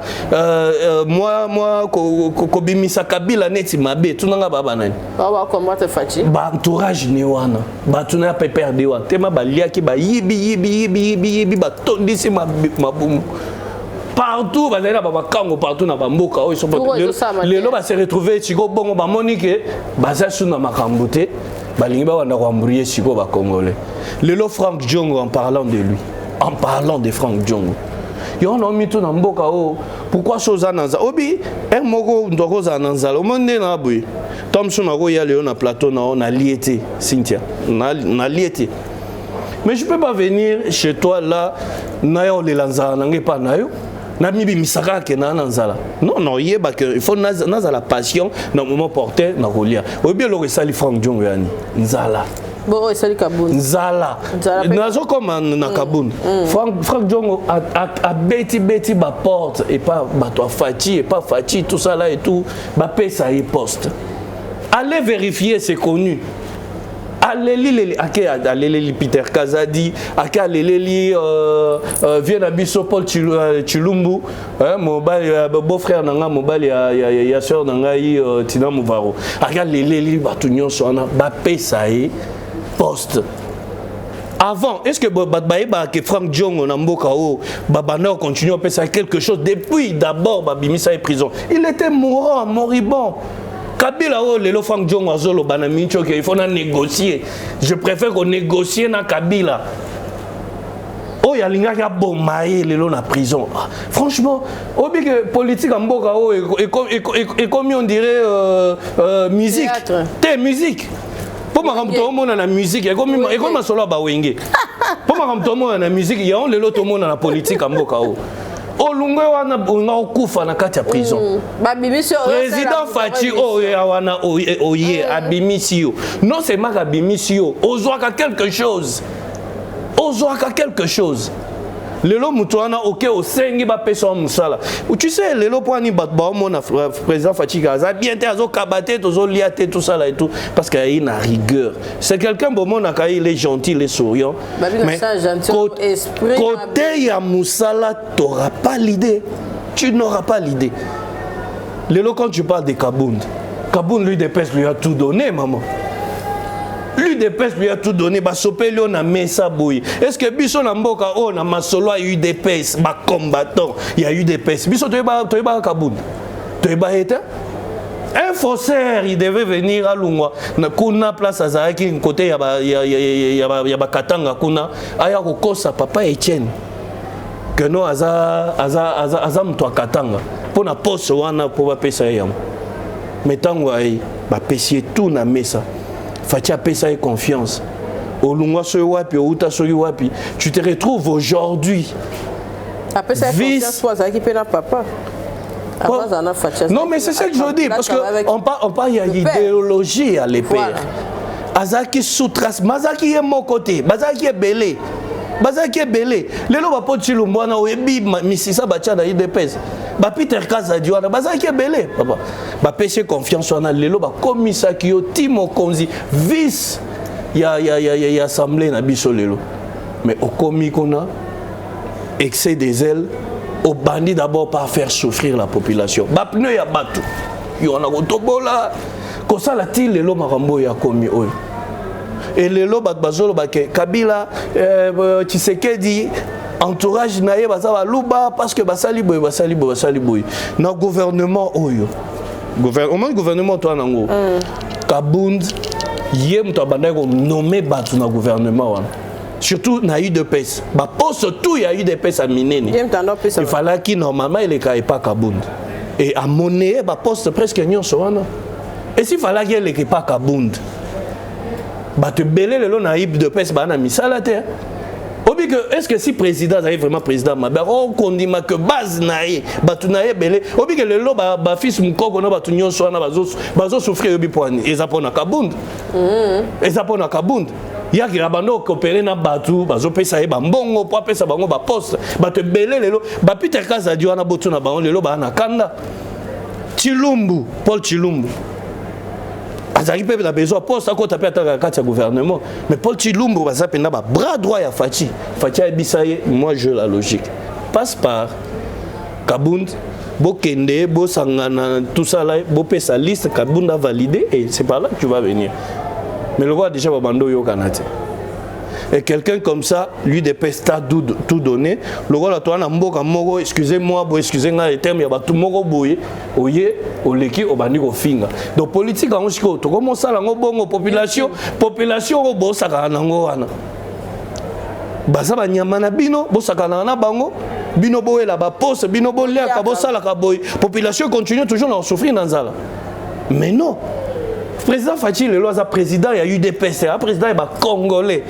moi ko bimisa Kabila neti mabe tunanga baba nani. Baba comment te fati? Ba entourage ni wana. Batu na pe perdre wana. Tema ba liaki ba yibi ba tondisi mabumu. Partout, partout dans Bamboka, les lots se retrouver Chico Bongo Monique, Baza Suna Makamboute, Balinga Wandawambouye Chico Congolais. Le lot Franck Djongo en parlant de lui, en parlant de Franck Djongo. Ils ont mis tout dans Mboka. Pourquoi chose Nanza? Obi, un mogo Ndoroza Nanza, au monde n'a boué. Tom Sonago y a Léon à plateau, on a liété, Cynthia, on a liété. Mais je ne peux pas venir chez toi là, Nayo les Lanza, n'en pas Nayo. Namibi misaka ke na nanzala. Non, il faut nazala passion dans moment porté na rolia. Obi lo resali Franck Djongo yani. Nzala. Bon, resali Kabun. Nzala. Nazo comme na Kabun. Franck Djongo a beti ba porte et pas bato Fachi et pas Fachi tout ça là et tout, ba pesa et poste. Allez vérifier, c'est connu. Allez Peter Kazadi, allez Viens à Bisso Paul Chilumbu, mon beau-frère nanga mobile ya soeur nanga Tina Mouvaro. Allez Batunion Sona, Bapé Sae, poste. Avant, est-ce que Franck Djongo Namboka Babana continue à faire quelque chose depuis d'abord Babimisa est prison. Il était mourant, moribond. Kabila le Franck Djongo azolo banamicho qu'il faut négocier. Je préfère qu'on négocie na Kabila. Oh ya linga ya bomaye le na prison. Franchement, obi que politique en Mboka et comme on dirait musique. T'es musique. Pour ma ramto mon na musique et comme solo ba wenge. Pour ma ramto mon na musique, il y a le loto mon na politique en Mboka. Olungwe wana kufa na kati ya prison. Président Fachi wana oye abimisio. Non c'est ma abimisio. Ozwaka quelque chose. Ozwaka quelque chose. Lelo mutuana ok osengi ba peso musala. Tu sais lelo poani batba mona président Fachi Gaza bien te azo kabate tozo liate tout ça là et tout parce qu'il y a une rigueur. C'est quelqu'un bon mona kai il est gentil, il est souriant. Mais côté ya musala t'auras pas l'idée. Tu n'auras pas l'idée. Lelo quand tu parles de Kabound, Kabound lui des pèses lui a tout donné maman. Lui UDPS lui a tout donné, bah sopeli on a mis ça bouille. Est-ce que biso na mboka on a masolo a UDPS, bah combattant, il y a UDPS. Biso toyeba Kabound. Toyeba été un faussaire, il devait venir à Lungwa. Na kuna place azaki côté ya ba Katanga kuna aya kokosa papa Etienne. Que no aza mtu Katanga. Pour na poste wana pour ba pesa yam. Metango ay ba pesier tout na mesa. Fatia pesa et confiance. Olungwa so wapi outa so wapi. Tu te retrouves aujourd'hui. Après ça confiance toi ça qui peut na papa. Non mais c'est ça que je dis parce que on parle il y a idéologie à l'épée. Azaki sous-trace, Mazaki est mon côté, Bazaki est belé. Bazaki est belé. Lelo ba poti lumbwana oyebi misisa bacha na IDPS. Ba Peter Kazadiwana Bazaki est belé papa. Ba pêcher confiance on a lelo ba komisa ki yo Timo Konzi vice ya assemblée na biso lelo. Mais au komi kona excès des ailes au bandit d'abord par faire souffrir la population. Ba pneu ya batu. Yo na kotobola ko sala ti lelo makambo ya komi oyo. Et lelo bazolo bake Kabila Tshisekedi entourage naye bazaba luba parce que basali boy na gouvernement oyo gouvernement toi nango Kabound yem to bandai ko nommer batu na gouvernement wana surtout na UDPS ba poste tout ya UDPS a minene il fallait qu'il normalement il est pas Kabound et à monnaie ba poste presque nyonso wana et s'il fallait qu'il est pas Kabound bah te belé le long naïb de pes bah na misala te obi que est-ce que si président est vraiment président ma bah on condima que base naïe bah tu naïe belé obi que le long bah fils mukoko na bah tu nyon so na bazo souffrir obi poani ezapona Kabound ezapona Kabound ya ki rabando coopérer na batu bazo pesa e ba mbongo po pesa bango ba poste bah te belé le long bah Peter Kazadi wana botu na bango le long bah na kanda Chilumbu Paul Chilumbu Azaki peut besoin poste à côté de gouvernement mais Paul Chilumbu va s'appeler bras droit à Fachi Bisaye moi je la logique passe par Kabound Bokende Bosangana tout ça là Bopé sa liste Kabound a validé et c'est par là que tu vas venir mais le roi déjà Babando yo Kanate et quelqu'un comme ça lui dépêche tout donné le roi la toi na mboka moko excusez-moi excusez-moi les termes ya batu moko boye oye oleki obandi ko finga donc politique en chiko to comment ça la bongo population ko bosaka nango wana baza ba nyama na bino bosaka na bango bino boyela ba poste bino bolia ka bosala ka boy population continue toujours à souffrir dans ça mais non président Fachi le loi président il y a eu des PC président est ba congolais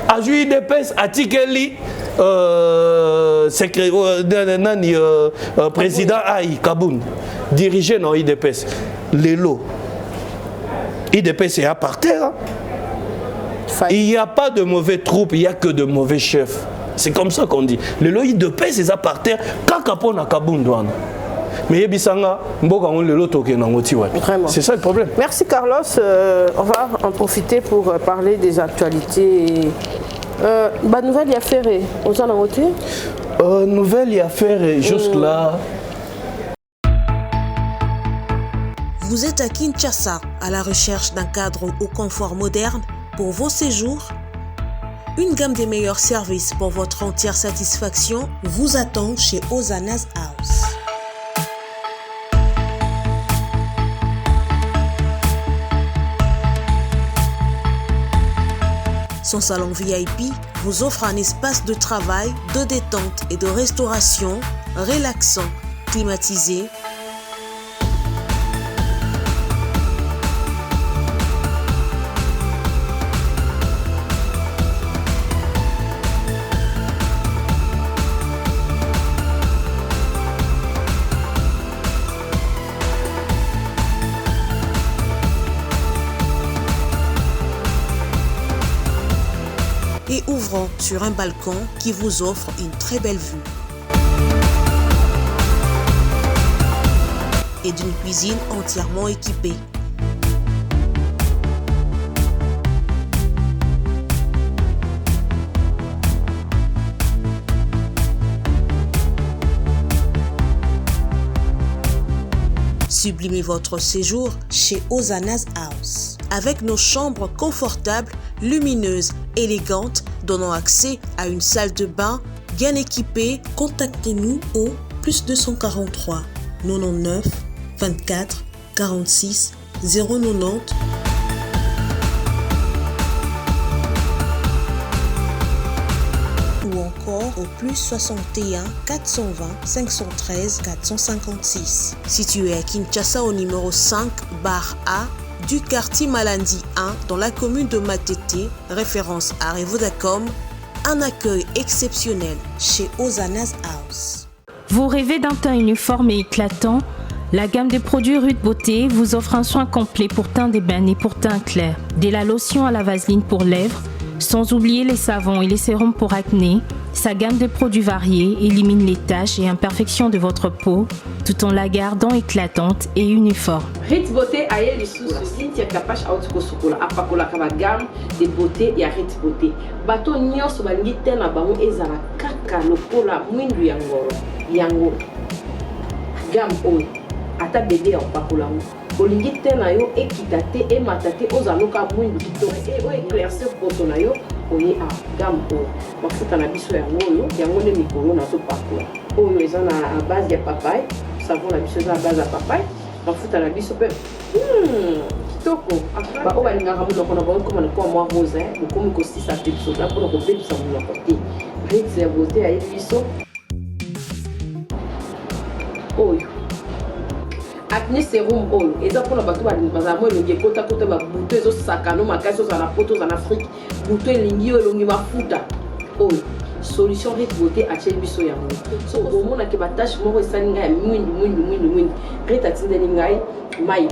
a joué des pes atikeli président Aïe Kabound dirigé dans IDPS Lelo IDPS est à par terre il n'y a pas de mauvais troupes il n'y a que de mauvais chefs c'est comme ça qu'on dit Lelo IDPS est à par terre kakapona Kabound mais c'est ça le problème. Merci Carlos. On va en profiter pour parler des actualités. Nouvelle y a ferré. On s'en a voté nouvelle y a ferré juste là. Vous êtes à Kinshasa à la recherche d'un cadre au confort moderne pour vos séjours. Une gamme des meilleurs services pour votre entière satisfaction vous attend chez Ozanas House. Son salon VIP vous offre un espace de travail, de détente et de restauration relaxant, climatisé. Et ouvrant sur un balcon qui vous offre une très belle vue. Et d'une cuisine entièrement équipée. Sublimez votre séjour chez Ozanas House. Avec nos chambres confortables, lumineuses, élégantes, donnant accès à une salle de bain bien équipée, contactez-nous au +243 99 24 46 090 ou encore au +61 420 513 456. Situé à Kinshasa au numéro 5 bar A du quartier Malandi 1 dans la commune de Matete, référence à Revodacom, un accueil exceptionnel chez Ozanas House. Vous rêvez d'un teint uniforme et éclatant? La gamme de produits Rude Beauté vous offre un soin complet pour teint d'ébène et pour teint clair. De la lotion à la vaseline pour lèvres, sans oublier les savons et les sérums pour acné. Sa gamme de produits variés élimine les taches et imperfections de votre peau tout en la gardant éclatante et uniforme. Rude Beauté a eu sous Cynthia Kapash Autiko Sokola apakola kaba gamme de beauté ya Rude Beauté. Bato nyonso balingi tena bango ezala kaka lokola mwindu ya ngoro. Yango gamme oyo ata bébé apakola ngo. Olingi tena yo ekita te emata te ozaloka mwindu kitoko o éclaircir poto na yo oye a gamme oyo mafuta na biso yango nde mikolo nazopakola oyo eza na base ya papaye savon na biso eza na base ya papaye mafuta na biso mpe kitoko oyo balingaka monoko na bango koma nakoma mwa rose bokomi kosisa te biso da mpona kobebisa monoko te Rude ya Beauté ayebi biso oyo acné sérum oyo eza mpona bato bazala mo elongi ekota babuto ezosakano makasi ozala na poto ozala na afrique buto elingi oyo elongi mafuta oyo solution Rude Beauté atieli biso yango so omonaki batashe moko esali ngai ya mwindu Rude atindeli ngai mai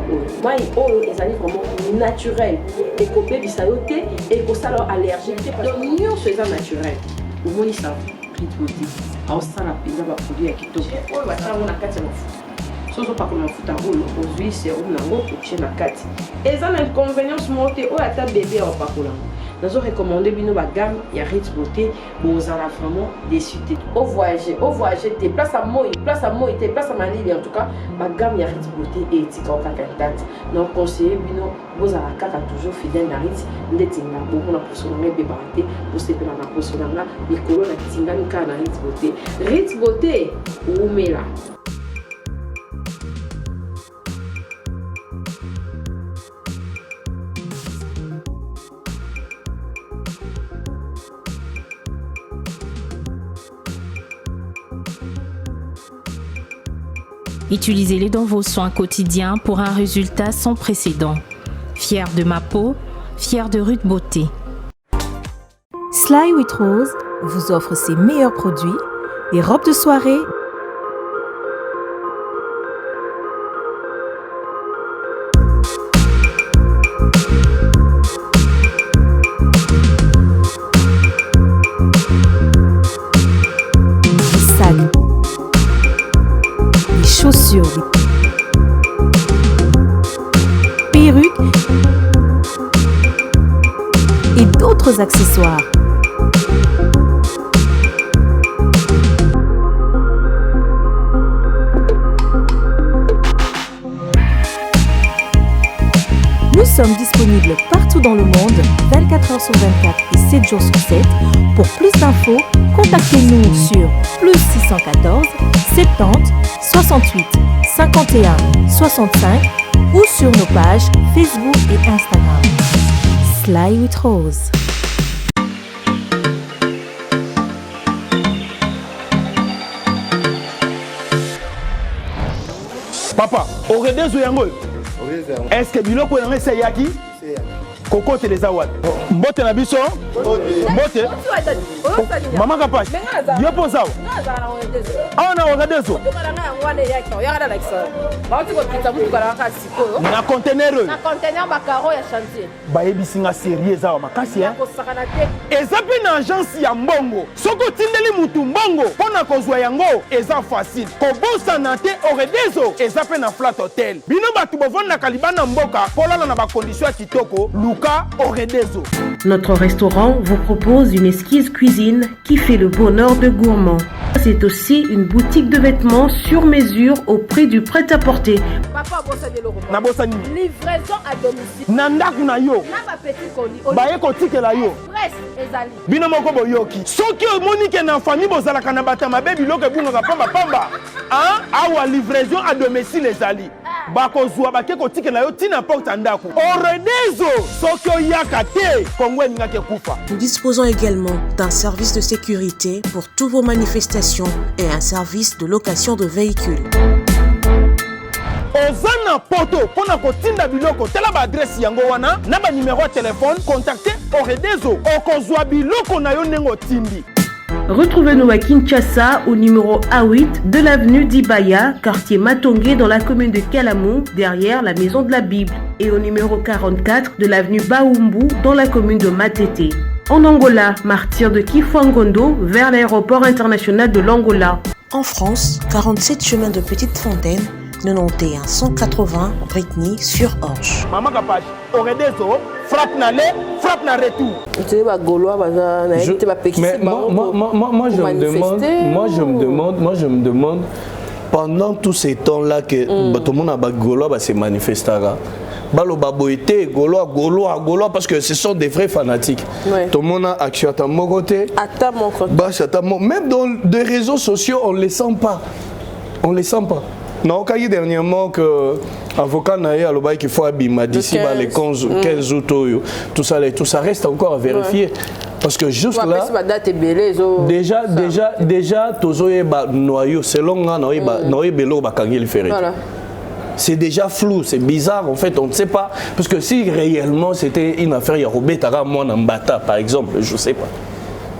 oyo ezali vraiment naturel ekobebisa yo te ekosala yo allergique te donc nyonso eza naturel omonisa Rude Beauté aosala mpenza baproduit ya kitoko oyo basalango na kati ya mafuta sozo pakola mafuta oyo ozwi serum nango otie na kati eza na inconvénience moko te oyo ata bébé aopakola ngo nazo recommande bino bagamme ya Rude Beauté bozala vraiment déçu te o voyager te place à moi te place à malili en tout cas bagamme ya Rude Beauté etika kaka date donc conseiller bino bozala kaka toujours fidèle na Rude ndeti na bomona poso na bébé te posepela na poso na mikolo na tingani kaka na Rude Beauté umela. Utilisez-les dans vos soins quotidiens pour un résultat sans précédent. Fier de ma peau, fier de Rude Beauté. Sly with Rose vous offre ses meilleurs produits, les robes de soirée, les sacs, les chaussures, les perruques et d'autres accessoires. Nous sommes disponibles partout dans le monde, 24 h sur 24 et 7 jours sur 7. Pour plus d'infos, contactez-nous sur +614 70 68 51 65 ou sur nos pages Facebook et Instagram. Sly with Rose. Papa, oredezo yango. Est-ce que biloko yango eseyaki? Kokote les awad. Mbote na biso? Mbote? Mama Kapash. Yo posa. Ah na oredezo. Na conteneur. Na conteneur bakaro ya chantier. Ba ebisinga sérieux za makasi hein. Eza pe na agence ya mbongo. Soko tindeli mutu mbongo pona kozwa yango eza facile. Kobosa na te oredezo eza pe na flat hotel. Bino batu bovanda kalibana mboka polala na ba condition kitoko Luka Oredezo. Notre restaurant vous propose une exquise cuisine qui fait le bonheur de gourmands. C'est aussi une boutique de vêtements sur mesure au prix du prêt-à-porter. Papa, na bosani livraison à domicile. Nanda kuna yo. Na petit colis. Baye kotikela yo. Presse ezali. Bino moko boyoki. Soki omoni na famille bozalaka na batama be biloko ebungaka pamba. Hein? Awa livraison à domicile ezali. Bakozwa bake kotikela yo tina porte ndako. Oredezo soki oyaka te Kongo ningake kufa. Nous disposons également d'un service de sécurité pour toutes vos manifestations et un service de location de véhicules. Ozana poto pona kotinda biloko tela ba adresse yango wana na ba numéro de téléphone contactez Oredezo okozwa biloko na yo nengo tindi. Retrouvez-nous à Kinshasa au numéro A8 de l'avenue d'Ibaya, quartier Matongé dans la commune de Kalamou, derrière la maison de la Bible, et au numéro 44 de l'avenue Baoumbu dans la commune de Matete. En Angola, martyr de Kifuangondo vers l'aéroport international de l'Angola. En France, 47 chemin de Petite Fontaine, 91 180 Brittany sur Orge. Maman Kapache, Oredezo, frappe na le, frappe na retour. Tu sais, Gaulois, mais moi je me demande, pendant tous ces temps-là que tout le monde a Gaulois se manifestera. Balo baboité, Gaulois, parce que ce sont des vrais fanatiques. Ouais. Tout le monde a action à mon côté. Même dans des réseaux sociaux, on ne les sent pas. Non, quand il y a dernièrement que avocat n'a pas qu'il faut abîmer d'ici les 15 août, tout ça reste encore à vérifier. Parce que juste là, déjà, noyau, selon c'est déjà flou, c'est bizarre en fait, on ne sait pas. Parce que si réellement c'était une affaire Yarobé Tara Mwanambata par exemple, je ne sais pas.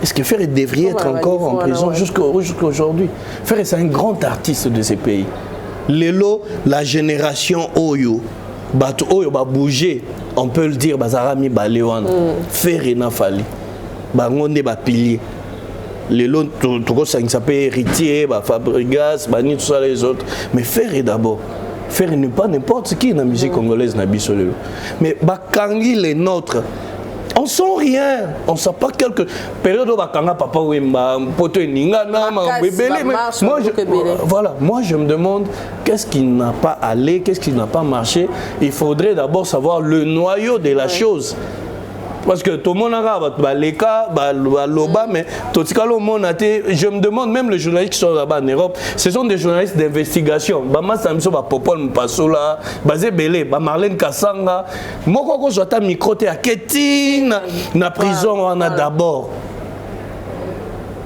Est-ce que Ferré devrait être encore en prison jusqu'à aujourd'hui? Ferré, c'est un grand artiste de ces pays. Lelo, la génération Oyo, Oyo va bouger, on peut le dire, Bazarami Balewan, Ferré n'a fallu, Bangonde va pilier. Lelo, tout ça s'appelle héritier, Fabrigas, Bani, tout ça les autres. Mais Ferré d'abord. Ferré n'est pas n'importe qui dans la musique congolaise, mais Bakangi les nôtres. On sent rien, on ne sent pas quelque période où papa moi je me demande qu'est-ce qui n'a pas allé, qu'est-ce qui n'a pas marché. Il faudrait d'abord savoir le noyau de la chose. Parce que tout le monde a les cas, mais je me demande, même les journalistes qui sont là-bas en Europe, ce sont des journalistes d'investigation. Marlène Kassanga, Moko Zota microté à Ketine, na prison on a d'abord.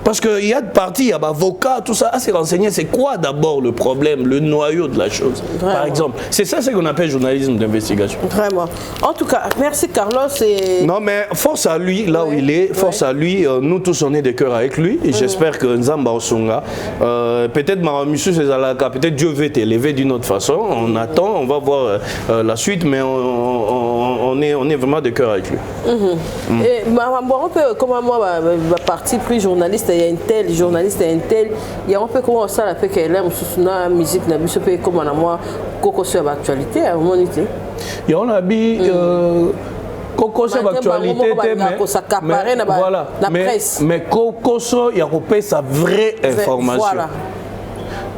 Parce qu'il y a de parties, il y a avocat, tout ça, à se renseigner, c'est quoi d'abord le problème, le noyau de la chose, vraiment. Par exemple. C'est ça ce qu'on appelle journalisme d'investigation. Vraiment. En tout cas, merci Carlos. Et... Non mais force à lui, là où il est, force à lui, nous tous on est de cœur avec lui, et j'espère que Nzamba Osunga, peut-être Maramusu Cezalaka, peut-être Dieu veut t'élever d'une autre façon, on attend, on va voir la suite, mais on est vraiment de cœur avec lui. Et comment moi, parti pris journaliste, il y a un tel journaliste, il y a un tel, il y a un peu comment ça, la qu'elle aime la musique, la musique, comment moi, Coco sur l'actualité, à un moment donné. Il y a un habit, Coco sur l'actualité, mais voilà, mais Coco sur, il y a sa vraie information. Voilà.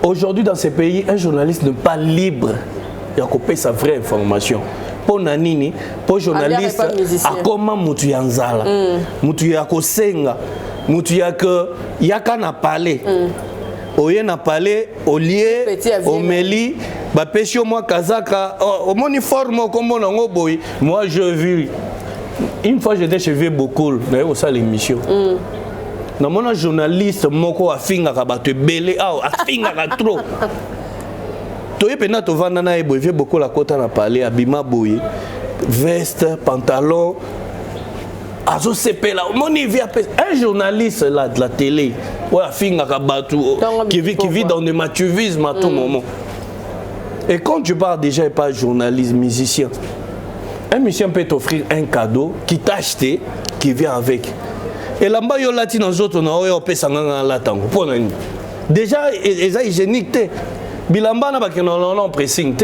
Aujourd'hui, dans ces pays, un journaliste n'est pas libre, il y a sa vraie information. Pour Nanini, pour journaliste, à comment Moutou Yanzala, Moutou Yakosenga, Moutou Yaka n'a parlé. Oye n'a parlé, au lieu, au Meli, Bapesio moi Kazaka, au uniforme comme on a boy. Moi je vis. Une fois j'étais chez Vieux Bokul, d'ailleurs au salle l'émission. Dans mon journaliste, Moko a finga kabate belé, a finga trop. Toye pena to vanda na ebo Vieux Bokul la kota na parler, abima boy, veste, pantalon. Azo sepela, un journaliste là de la télé, qui vit dans le matuvisme à tout moment. Et quand tu parles déjà pas journaliste, musicien, un musicien peut t'offrir un cadeau qui t'a acheté, qui vient avec. Et là-bas, il y a latino autres, on a déjà, ils ont hygiénique. Bilamba n'a pas de pressing.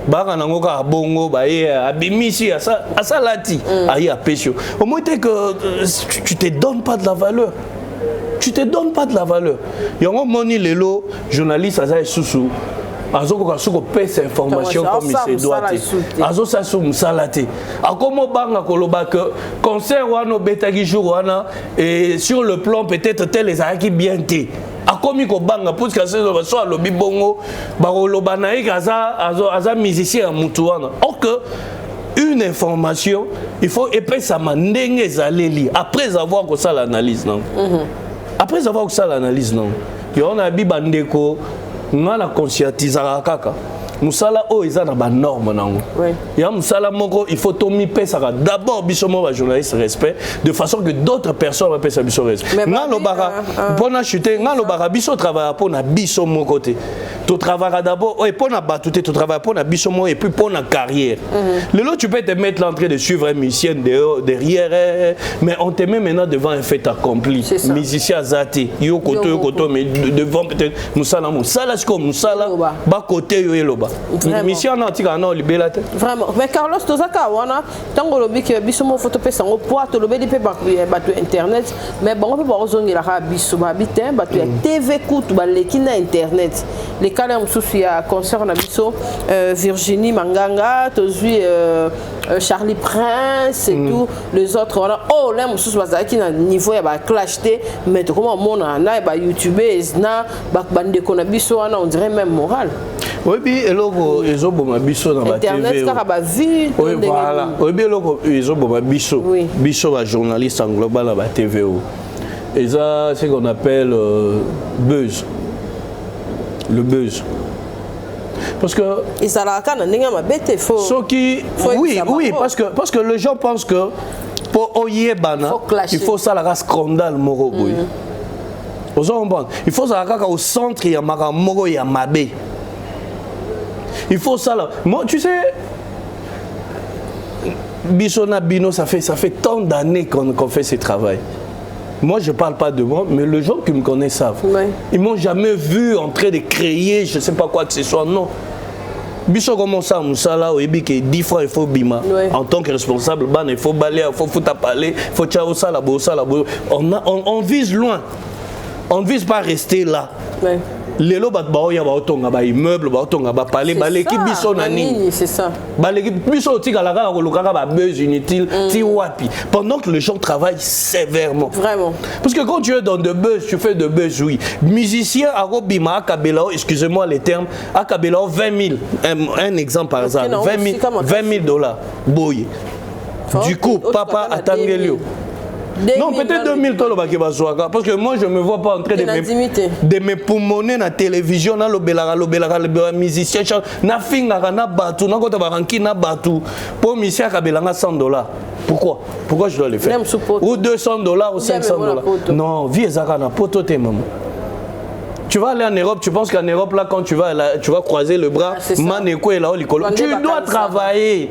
Baranangoka bongo baye abimisi asalati ayi apesio. Au moins que tu te donnes pas de la valeur. tu te donnes pas de la valeur. Yango moni lelo journaliste aza sous azoko soko pesa information comme il se doit azo sa sou musalate akomo banga koloba que concert wana betagi jour wana et sur le plan peut-être tel les aki bien té akomi ko banga parce que c'est soit lobi bongo ba koloba naïka aza musicien à mutu wana or que une information il faut epesa mandenge zaleli après avoir que ça l'analyse non après avoir que ça l'analyse non yo na bi bandeko ngana conscientisaka kaka musala o eza na ba norme nango ya musala moko il faut tomi pesaka d'abord biso mo ba journaliste respect de façon que d'autres personnes pesa biso respect ngalo bara pona chuter ngalo bara biso travailler pona biso mo côté tu travailles d'abord et pona batouté tu travailles pona biso mo et puis pona carrière le lot tu peux te mettre l'entrée de suivre un musicien derrière mais on te met maintenant devant un fait accompli musicien zati yo koto mais devant peut-être musala c'est comme musala ba côté yo eloba mission nantika na libela te vraiment mais Carlos tozaka wana tango lobi ke biso mo photo pesa ngo poato lobeli pe batu internet mais bon pe bozongela ka biso ba bitin batu ya TV kutu ba leki na internet les cas mususu ya concert na biso Virginie Manganga tozui Charlie Prince et tout les autres voilà oh là mususu bazaki na niveau ya ba clash te mais to comment mona na ba youtubers na ba bande kona biso wana on dirait même moral. Oui, puis eloko ezoboma biso na ba TV. Internet kaka ba vie. Oui, voilà. Oui, bien eloko ezoboma biso. Biso ba journaliste en global na ba TV. Et ça c'est qu'on appelle buzz. Le buzz. Parce que oui, parce que les gens pensent que pour Oyebana, il faut ça la scandale moro boy. Il faut ça au centre il y a moro il y a mabé. Il faut ça là. Moi tu sais Bisona Bino ça fait tant d'années qu'on fait ce travail. Moi, je ne parle pas de moi, mais les gens qui me connaissent savent. Ils ne m'ont jamais vu en train de créer, je ne sais pas quoi que ce soit, non. Biso comment ça, Moussala, Oebi, qui 10 fois il faut bima. En tant que responsable, il faut balayer, il faut foutre à parler, il faut tchao ça, la bossa, la bossa. On vise loin. On ne vise pas rester là. Les lots bat baoya ba otonga ba immeuble ba otonga ba palais ba l'équipe biso nani c'est ça ba l'équipe biso tika la kaka kolukaka ba buzz inutile ti wapi pendant que les gens travaillent sévèrement vraiment parce que quand tu es dans de buzz tu fais de buzz oui musicien arobima akabelao excusez-moi les termes akabelao 20 000 un exemple par exemple 20 000 dollars boy du coup papa atangelio. Non, peut-être 2000 $, parce que moi je ne me vois pas en train de me poumonner dans la télévision, dans le musicien, na finga na batu, na kota baranki na batu, pour musicien kabelanga $100. Pourquoi je dois le faire? Ou $200 ou $500. Non, vie ezaka na poto te maman. Tu vas aller en Europe, tu penses qu'en Europe là quand tu vas croiser le bras, maneko et là tu dois travailler.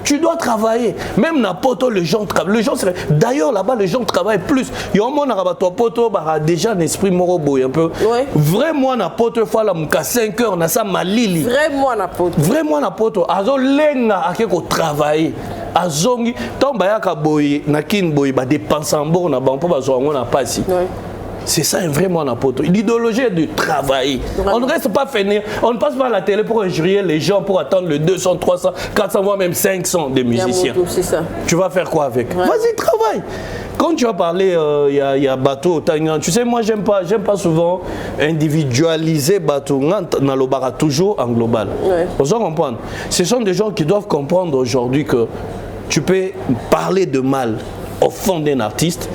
Tu dois travailler. Même na poto, les gens travaillent. D'ailleurs, là-bas, les gens travaillent plus. Il y a un monde qui poto, déjà un esprit moroboy un peu. Vraiment, na poto, il faut aller à 5 heures, on a ça malili. Vraiment, na poto. Vraiment, na poto. Azo lenga à quelque travailler. Azongi, tant bayaka boy, na kin boy, ba dépense en bon, na banque, pas on a pas ici. C'est ça vraiment la poto. L'idéologie est de travailler. Vraiment. On ne reste pas finir. On ne passe pas à la télé pour injurier les gens pour attendre le 200, 300, 400, voire même 500 des musiciens. C'est ça. Tu vas faire quoi avec? Vas-y, travaille. Quand tu as parlé, il y a bateau, tu sais, moi, j'aime pas souvent individualiser bateau. On le toujours en global. Vous comprenez? Ce sont des gens qui doivent comprendre aujourd'hui que tu peux parler de mal au fond d'un artiste.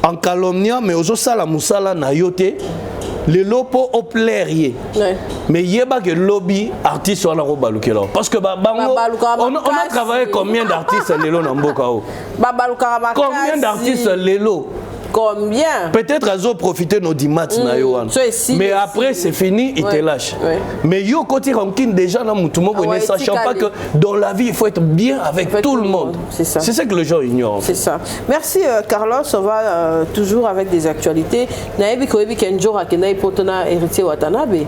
En calomniant, mais aux osala musala na yote, les lopo au plairier. Mais il y a pas que lobby artiste sur la roba lukelo. Parce que on a travaillé combien d'artistes les lots n'ambokao? Combien d'artistes les lots? Combien? Peut-être elles ont profité nos 10 matchs na yoan. Mais après c'est fini, ils te lâchent. Mais yo côté ranking déjà dans mutumo ne sachant pas que dans la vie il faut être bien avec tout le monde. C'est ça. C'est ça que les gens ignorent. C'est ça. Merci Carlos, on va toujours avec des actualités. Naebi koebi kenjora kenai potona héritier Watanabe.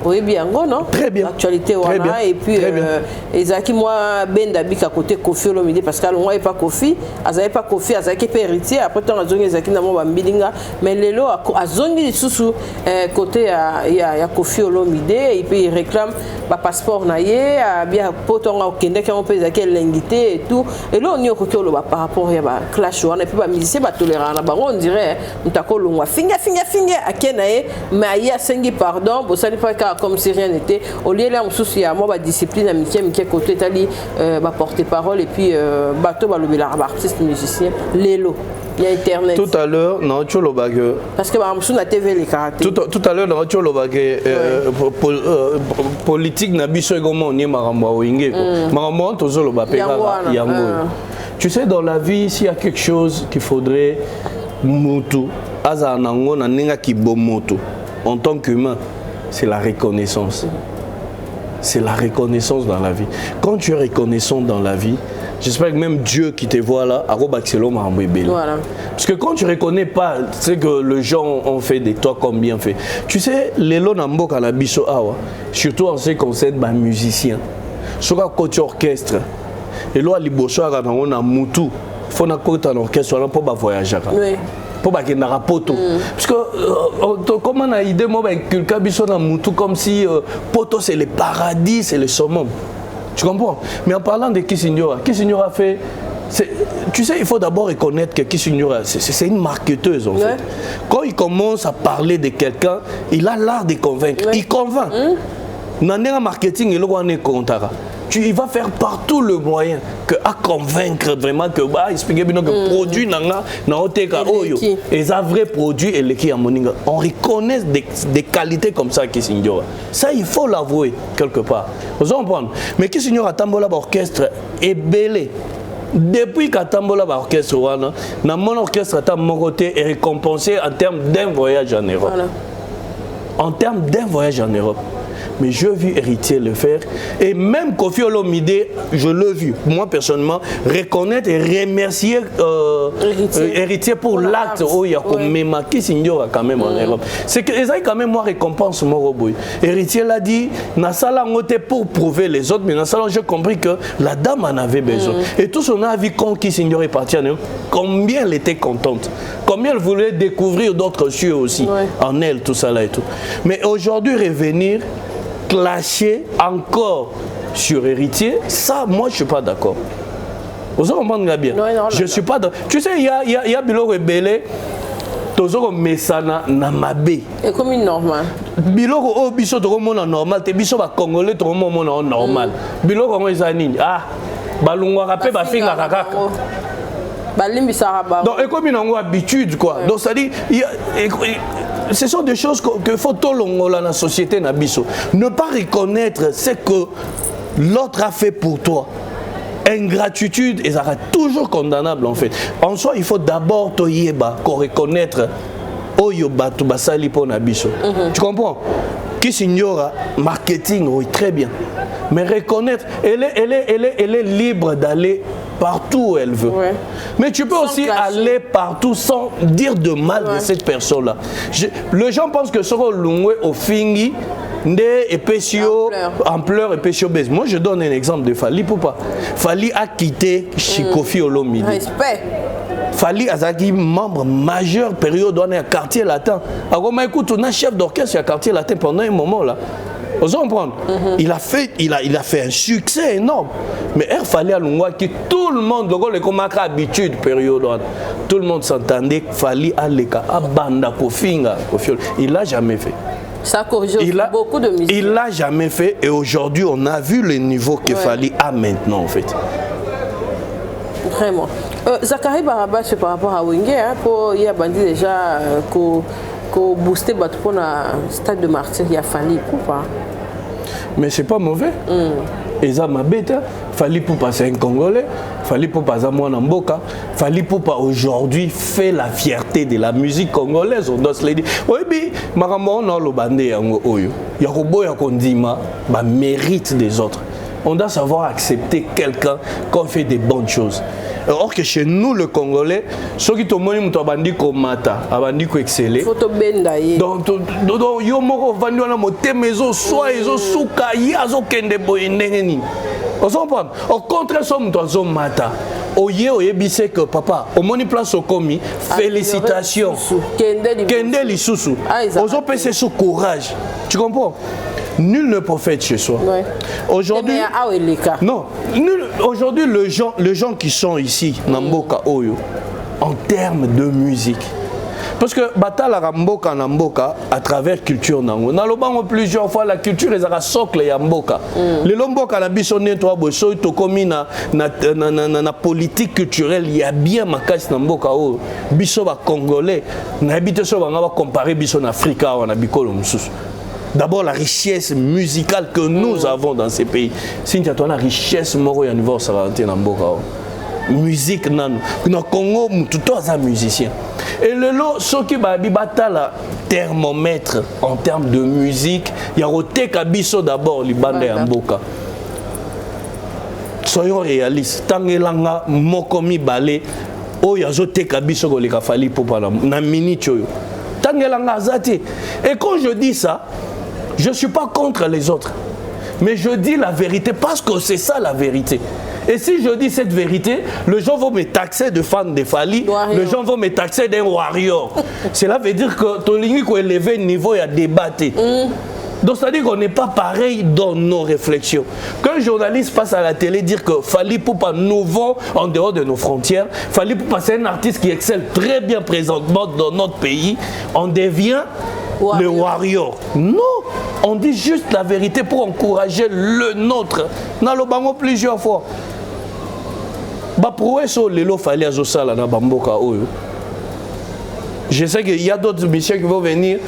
Oui, bien, non? Très bien. L'actualité, voilà. Et puis, Ezaki, moi, Ben Dabik à côté Kofi Olomide, parce qu'à l'on pas Kofi, Azaï pas Kofi, Azaki pas héritier, après, tant Azongi Ezaki n'a pas Mbilinga, mais Lelo, Azongi sous côté, il y a Kofi Olomide, et puis il réclame le passeport, bien, poton au Kenya, qui ont payé Ezaki l'invité et tout. Et là, on y a côté par rapport à clash, on a pu pas musicien, tolérant, on dirait, on t'a collé, finger, à Kenae, mais il y a 5 pardon, vous savez pas comme si rien n'était. Au lieu là, on soucie à moi, discipline amitié, mais qui côté tali, porte-parole et puis bateau, artiste musicien, Lélo. Il y a Internet. Tout à l'heure, non, tu le bague. Parce que on a TV les caractères. Tout à l'heure, non, tu le bague. Politique n'a pas comment ni maramba wingé. Maramba, tu le bague. Tu sais, dans la vie, s'il y a quelque chose qu'il faudrait mutu, azanango na ninga kibomoto en tant qu'humain. C'est la reconnaissance. C'est la reconnaissance dans la vie. Quand tu es reconnaissant dans la vie, j'espère que même Dieu qui te voit là, voilà. Parce que quand tu ne reconnais pas ce que les gens ont fait de toi comme bien fait, tu sais, les lots n'ambo canabiso awa, surtout en ce qui concerne les musiciens, sur le côté orchestre, et là, les bosso à a mutu, il faut que un orchestre pour voyager. Oui. Pour que na rapoto parce que comment on a idée moi quelqu'un biso na mutu comme si poto c'est le paradis, c'est le summum, tu comprends? Mais en parlant de Kissignora a fait, tu sais, il faut d'abord reconnaître que Kissignora c'est une marketeuse en fait. Quand il commence à parler de quelqu'un, il a l'art de convaincre, il convainc. Dans un marketing il va faire partout le moyen à convaincre vraiment que expliquer bien que produit na oteka oyo et ça vrai produit et qui a moninga on reconnaît des qualités comme ça qui signora ça il faut l'avouer quelque part vous comprenez mais qui signora tambola orchestre est belé depuis qu'Atambola orchestre wana na mon orchestre ta mon côté est récompensé en termes d'un voyage en Europe en termes d'un voyage en Europe. Mais je vu Héritier le faire. Et même Kofi Olomide, je l'ai vu, moi personnellement, reconnaître et remercier Héritier pour l'acte où il y a même qui signora quand même en Europe. C'est que ça quand même moi récompense mon robot. Héritier l'a dit, na sala ngote pour prouver les autres, mais dans salon j'ai compris que la dame en avait besoin. Et tout son avis quand qui signora est parti en Europe, combien elle était contente, combien elle voulait découvrir d'autres cieux aussi en elle, tout ça là et tout. Mais aujourd'hui revenir clasher encore sur Héritier, ça, moi, je ne suis pas d'accord. Vous comprenez bien? Je ne suis pas d'accord. Tu sais, il y a Bilo Rebelle, Tozoro Mesana Namabe. Et comme une normale. Bilo Rebelle, Biso Toromona normal, te Biso Congolais, Toromona normal. Bilo Rebelle, Zanini. Ah, Balungwa Rapé, Bafinga Kakaka. Donc, et comme une habitude, quoi. Donc, ça dit, ce sont des choses que faut tout dans la société nabiso. Ne pas reconnaître ce que l'autre a fait pour toi. Ingratitude, et ça sera toujours condamnable en fait. En soi, il faut d'abord te yeba, qu'on reconnaître Oyoba tu basali pour nabiso. Tu comprends? Qui signora marketing, oui, très bien. Mais reconnaître, elle est libre d'aller partout où elle veut. Ouais. Mais tu peux sans aussi clasher. Aller partout sans dire de mal de cette personne-là. Les gens pensent que ce qu'on loue au fingi, ampleur et pétio baisse. Moi, je donne un exemple de Fali Poupa. Fali a quitté Kofi Olomide. Respect. Fali Azaki, membre majeur période dans un quartier latin. Alors, écoute, on a chef d'orchestre à quartier latin pendant un moment là. Vous comprenez? Il a fait un succès énorme. Mais il fallait à Lungwa que tout le monde, le habitude période, tout le monde s'entendait qu'il fallait aller à Banda Kofinga. Il l'a jamais fait. Ça corrige beaucoup de musique. Il l'a jamais fait et aujourd'hui on a vu le niveau qu'il fallait à maintenant en fait. Vraiment. Zachary Baraba, c'est par rapport à Wenge, pour il y a bandit déjà qu'on booster pour le stade de martyr, il y a fallu ou pas. Mais c'est pas mauvais. Et ça m'a bête. Fali Poupa c'est un Congolais. Fali Poupa c'est moi Namboka. Fali Poupa aujourd'hui fait la fierté de la musique congolaise. On doit se le dire. Oui, mais maman on a le bandé en oyo. Yakobo yakondima ba mérite des autres. on doit savoir accepter quelqu'un quand il fait des bonnes choses. Or que chez nous, le Congolais, ceux qui ont dit que bandi ko mata, bandi ko exceller. Photo bendaye. Donc yo moko vandu na moté maison soit ils ont souka yazo kende boyendeni. On comprend. Au contraire, sommes dans mata. Oye bise que papa, au moni place au commis, félicitations. Kende lisusu. Ozo pese sous courage. Tu comprends? Nul ne prophète chez soi. Ouais. Aujourd'hui, non. Aujourd'hui, les gens qui sont ici, Namboka Oyo, en termes de musique. Parce que Batala Ramboka Namboka, à travers culture Nango, dans le banc plusieurs fois, la culture est à la socle et Mboka. Les Lomboka, la bisonné, toi, Bosso, Tokomi, na politique culturelle, il y a bien ma casse Namboka, Bisso va congolais, n'habite sur, on va comparer Bisso en Afrique, on a Bikolo Moussous. D'abord, la richesse musicale que nous avons dans ces pays. Si tu as la richesse, moro ya niveau ça va entrer dans Mboka. Musique nan. Dans Congo, tout un musicien. Et le lot, ce qui va batala thermomètre en termes de musique, il y a roté kabiso d'abord les bandes en Mboka. Soyons réalistes. Tangelanga mokomi balé, oh ya zoté kabiso ko le kafali pour parler. Na minute yo. Tangelanga zati. Et quand je dis ça, je ne suis pas contre les autres, mais je dis la vérité parce que c'est ça la vérité. Et si je dis cette vérité, les gens vont me taxer de fan de Fali, les gens vont me taxer d'un warrior. Cela veut dire que ton ligne qu'on élevé le niveau et à débattre. Donc c'est-à-dire qu'on n'est pas pareil dans nos réflexions. Qu'un journaliste passe à la télé dire que Fally Ipupa nouveau en dehors de nos frontières, Fally Ipupa c'est un artiste qui excelle très bien présentement dans notre pays, on devient le warrior. Non, on dit juste la vérité pour encourager le nôtre. Dans le bango plusieurs fois. Je sais qu'il y a d'autres missions qui vont venir.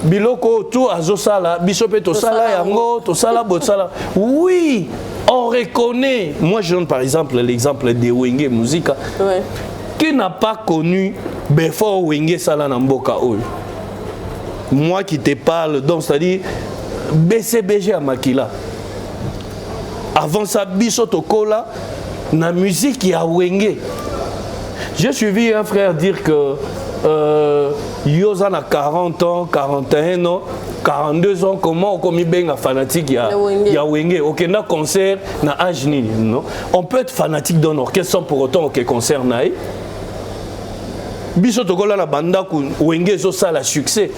Biloko tout azosala, bisope tosala yango, tosala botsala. Oui, on reconnaît. Moi je donne par exemple l'exemple de Wenge Musica. Ouais. Qui n'a pas connu before Wenge Sala Namboka Oyo. Moi qui te parle, donc c'est-à-dire BCBG à Makila. Avant ça, Bisotokola, la musique il y a Wenge. J'ai suivi un frère dire que Yosan a 40 ans, 41 ans, 42 ans, comment on est fanatique il y a Wenge. Ok, na concert, na âge non. On peut être fanatique d'un orchestre sans pour autant que concert naï. Bisotokola la banda Wenge so ça la succès.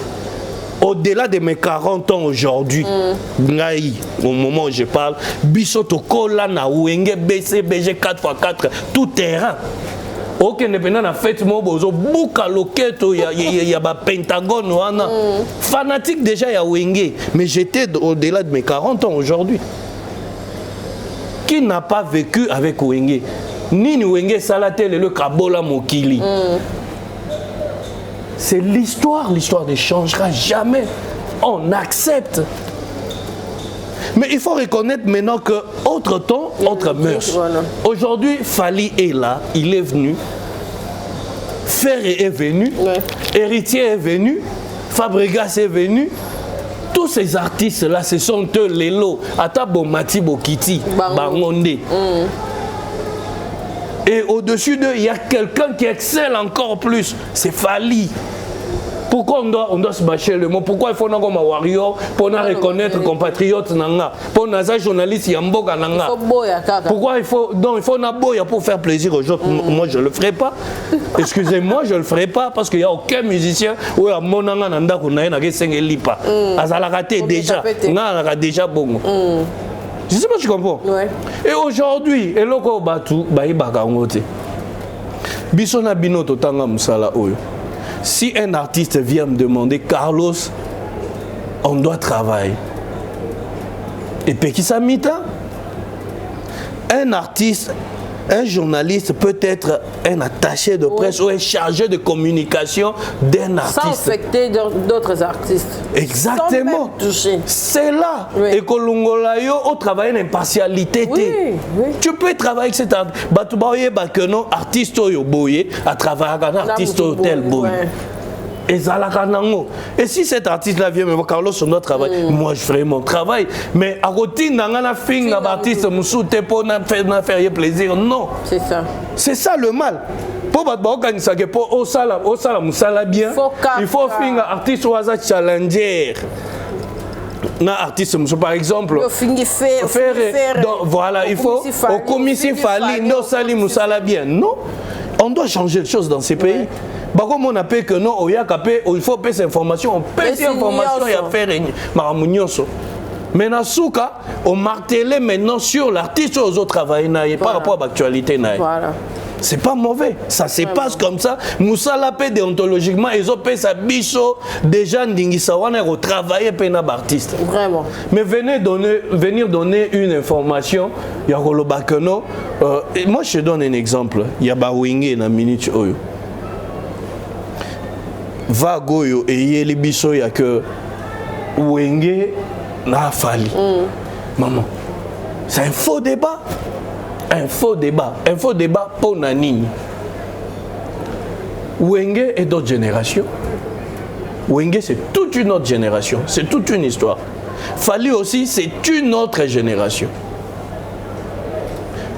Au-delà de mes 40 ans aujourd'hui, au moment où je parle, Bisotokola na Wenge BCBG 4x4 tout terrain. Ok, indépendant na fête mo bozo buka loketo y a Pentagone wana. Fanatique déjà ya Wenge, mais j'étais au-delà de mes 40 ans aujourd'hui. Qui n'a pas vécu avec Wenge? Nini Wenge Salatel et le Kabola Mokili. C'est l'histoire ne changera jamais. On accepte. Mais il faut reconnaître maintenant que autre temps, autre mœurs. Voilà. Aujourd'hui, Fally est là, il est venu. Ferré est venu. Ouais. Héritier est venu. Fabregas est venu. Tous ces artistes-là, ce sont eux, Lelo, Atabo Mati Bokiti, Bangonde. Et au-dessus d'eux, il y a quelqu'un qui excelle encore plus. C'est Fally. Pourquoi on doit se bâcher le mot? Pourquoi il faut qu'on soit warrior pour nous reconnaître compatriotes nanga? Pour nous être journalistes yamboka nanga? Pourquoi il faut boya pour faire plaisir aux autres? Moi je le ferai pas. Excusez-moi, je le ferai pas parce qu'il y a aucun musicien où a monanga nanda kunaye na kesenge lipa. Azala raté déjà. Na la déjà bongo. Je sais pas si tu comprends. Ouais. Et aujourd'hui, eloko batu baibaka ngote. Bisona bino totanga musala oyo. Si un artiste vient me demander, Carlos, on doit travailler. Et puis qui s'amita? Un artiste, un journaliste peut être un attaché de presse ou un chargé de communication d'un artiste. Sans affecter d'autres artistes. Exactement. C'est là. Et que l'ongolayo au travail d'impartialité. Tu peux travailler avec cet artiste. Batubaye bakeno artiste oyo boye à travers un artiste tel boye. Et si cet artiste-là vient me voir, Carlos, on doit travailler. Moi, je ferai mon travail. Mais à côté, on a fait un artiste, pour faire plaisir. Non. C'est ça. C'est ça le mal. Pour organiser au sala bien, il faut faire un artiste ou un challenger. Un artiste, par exemple, voilà, il faut au commissaire Fali, non sali musala bien. Non, on doit changer les choses dans ces pays. Comme on appelle que non, il faut payer ces informations, on paye ces informations et à faire Maramounioso. Mais Nasuka, on martelait maintenant sur l'artiste aux autres travailleurs par rapport à l'actualité. Voilà. C'est pas mauvais, ça se passe comme ça. Moussa l'a paix déontologiquement, ils ont payé sa bicho déjà Ndingisawana au travail et artiste. Vraiment. Mais venir donner une information, il y a Rolobakeno. Moi je te donne un exemple. Il y a Bawinge na minute oyo. Va goyo et yeli bicho il y a que Wenge n'a fallu. Maman, c'est un faux débat. Un faux débat pour Nanini. Wenge est d'autres générations. Wenge, c'est toute une autre génération. C'est toute une histoire. Fali aussi, c'est une autre génération.